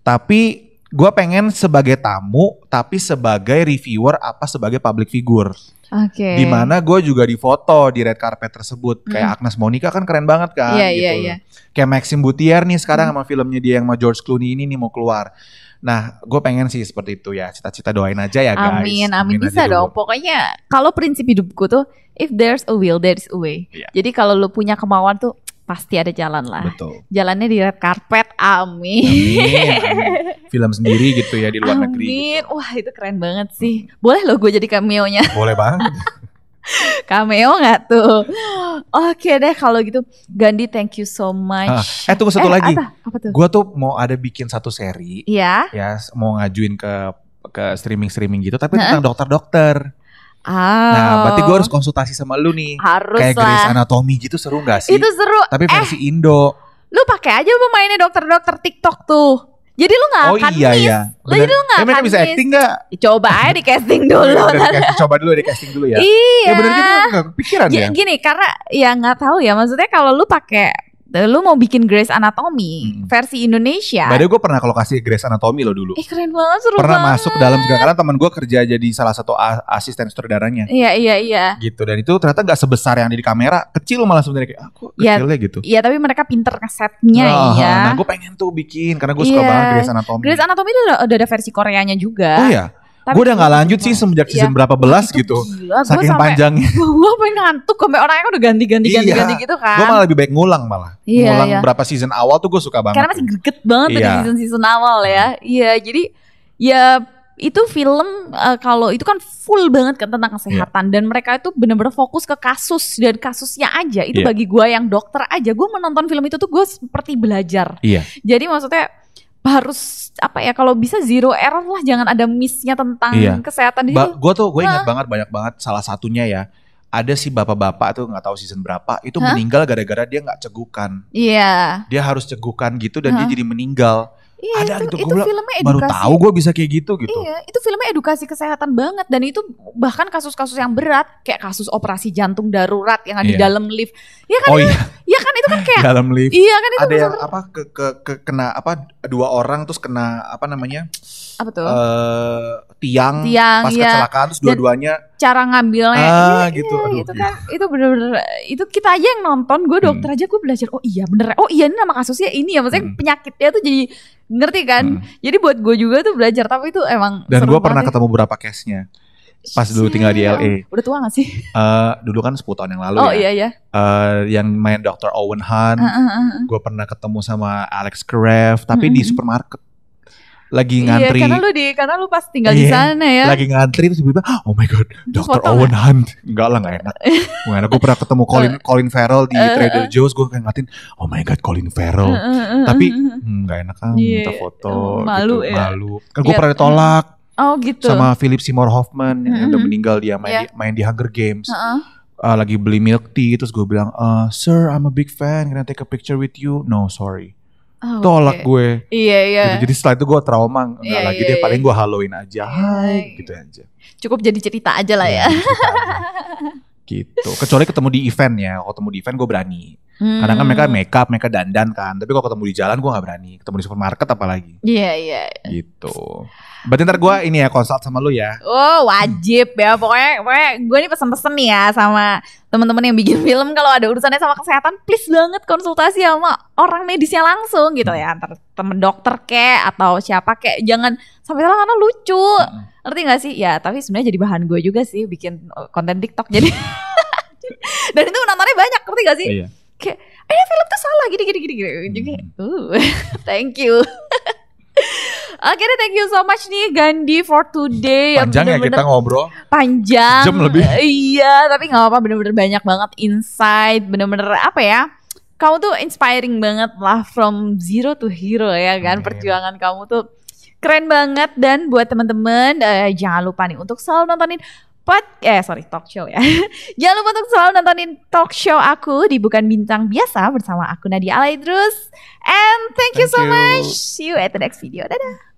Tapi gue pengen sebagai tamu, tapi sebagai reviewer apa sebagai public figure. Dimana gue juga difoto di red carpet tersebut. Kayak Agnes Monica kan keren banget kan. Gitu. Kayak Maxime Bouthier nih sekarang sama filmnya dia yang sama George Clooney ini nih mau keluar. Nah, gue pengen sih seperti itu ya. Cita-cita doain aja ya guys. Amin bisa dong. Pokoknya kalau prinsip hidupku tuh, if there's a will, there's a way. Jadi kalau lu punya kemauan tuh pasti ada jalan lah. Betul. Jalannya di red carpet, amin. Film sendiri gitu ya di luar negeri. Gitu. Wah itu keren banget sih. Boleh loh gue jadi cameo-nya. Boleh banget. Cameo gak tuh? Oke deh kalau gitu. Gandhi, thank you so much. Tunggu satu lagi. Apa tuh? Gue tuh mau ada bikin satu seri. Ya, mau ngajuin ke streaming gitu, tapi tentang dokter-dokter. Nah, berarti gue harus konsultasi sama lu nih. Harus kayak lah. Grey's Anatomy gitu, seru gak sih? Itu seru. Tapi versi Indo. Lu pakai aja pemainnya dokter-dokter TikTok tuh. Jadi lu gak akan miss. Jadi lu gak akan mereka bisa acting gak? Coba aja di casting dulu. Coba dulu di casting dulu ya. Iya. Ya bener gitu, gak kepikiran ya. Gini, karena ya gak tahu ya. Maksudnya kalau lu pakai, lu mau bikin Grey's Anatomy versi Indonesia. Padahal gue pernah kalau kasih Grey's Anatomy lo dulu. Keren banget, seru pernah banget. Masuk dalam segala, karena teman gue kerja jadi salah satu asisten sutradaranya. Iya. Gitu, dan itu ternyata gak sebesar yang ada di kamera. Kecil malah sebenarnya, kayak kok kecilnya gitu. Iya, tapi mereka pinter ngesetnya ya. Nah gue pengen tuh bikin, karena gue suka banget Grey's Anatomy. Grey's Anatomy itu udah ada versi Koreanya juga. Oh ya? Gue udah gak lanjut sih semenjak season berapa belas gitu. Gila, saking panjangnya. Gue pengen ngantuk, sampai orangnya udah ganti gitu kan. Gue malah lebih baik ngulang malah. Ngulang berapa season awal tuh gue suka banget. Karena masih greget banget tuh di season awal ya. Iya, jadi ya itu film kalau itu kan full banget kan tentang kesehatan dan mereka itu benar-benar fokus ke kasus dan kasusnya aja. Itu bagi gue yang dokter aja, gue menonton film itu tuh gue seperti belajar. Jadi maksudnya harus apa ya, kalau bisa zero error lah, jangan ada miss-nya tentang kesehatan di situ. Gue ingat banget banyak banget, salah satunya ya. Ada si bapak-bapak tuh nggak tahu season berapa itu meninggal gara-gara dia nggak cegukan. Dia harus cegukan gitu dan dia jadi meninggal. Ada gitu, gue baru tahu gue bisa kayak gitu. Iya, itu filmnya edukasi kesehatan banget dan itu bahkan kasus-kasus yang berat kayak kasus operasi jantung darurat yang di dalam lift. Iya kan? Iya kan, itu kan kayak dalam lift. Iya kan, itu ada yang apa kena apa 2 orang terus kena apa namanya? Apa tuh? Tiang pas kecelakaan terus dua-duanya cara ngambilnya gitu. Itu kan itu bener-bener itu kita aja yang nonton, gue dokter aja gue belajar. Oh iya bener, oh iya ini nama kasusnya ini ya, maksudnya penyakitnya tuh jadi ngerti kan. Jadi buat gue juga tuh belajar, tapi itu emang dan gue pernah ketemu beberapa case-nya pas dulu tinggal di LA. Udah tua gak sih? Dulu kan 10 tahun yang lalu iya. Yang main Dr. Owen Hunt. Gue pernah ketemu sama Alex Karev tapi di supermarket lagi ngantri. Karena lu pas tinggal di sana ya. Lagi ngantri terus tiba-tiba, oh my god, Dr. Owen Hunt. Enggak lah, gak enak. Gue pernah ketemu Colin Farrell di Trader Joe's, gue kayak ngatin, oh my god, Colin Farrell. Tapi gak enak kan, minta foto malu gitu, ya. malu. Kan gue pernah ditolak. Oh gitu. Sama Philip Seymour Hoffman yang udah meninggal, dia main di Hunger Games. Lagi beli milk tea, terus gue bilang, sir, I'm a big fan, can I take a picture with you? No, sorry. Tolak gue. Iya. Gitu. Jadi setelah itu gue trauma. Enggak lagi deh, paling gue haloin aja. Hai, gitu aja. Cukup jadi cerita aja lah ya. Gitu. Kecuali ketemu di event ya. Kalau ketemu di event gue berani. Kadang kan mereka makeup, mereka dandan kan. Tapi kalau ketemu di jalan gue gak berani. Ketemu di supermarket apalagi. Iya. Gitu. Berarti ntar gue ini ya consult sama lu ya. Oh wajib ya. Pokoknya gue nih pesen-pesen nih ya sama teman-teman yang bikin film, kalau ada urusannya sama kesehatan, please banget konsultasi sama orang medisnya langsung gitu ya. Antar temen dokter kek atau siapa kek. Jangan sampai salah karena lucu. Ngerti gak sih? Ya tapi sebenarnya jadi bahan gue juga sih bikin konten TikTok. Jadi dan itu nontonnya banyak, ngerti gak sih? Iya. Kayak film tuh salah gini. Jadi thank you. Oke deh, thank you so much nih Gandhi for today. Panjang ya kita ngobrol. Panjang. Jam lebih. Iya, tapi gak apa-apa, bener-bener banyak banget insight. Bener-bener apa ya, kamu tuh inspiring banget lah, from zero to hero ya kan. Perjuangan kamu tuh keren banget. Dan buat teman-teman jangan lupa nih untuk selalu nontonin talk show ya. Jangan lupa untuk selalu nontonin talk show aku di Bukan Bintang Biasa bersama aku Nadia Alaidrus. And thank you so much. See you at the next video. Dadah.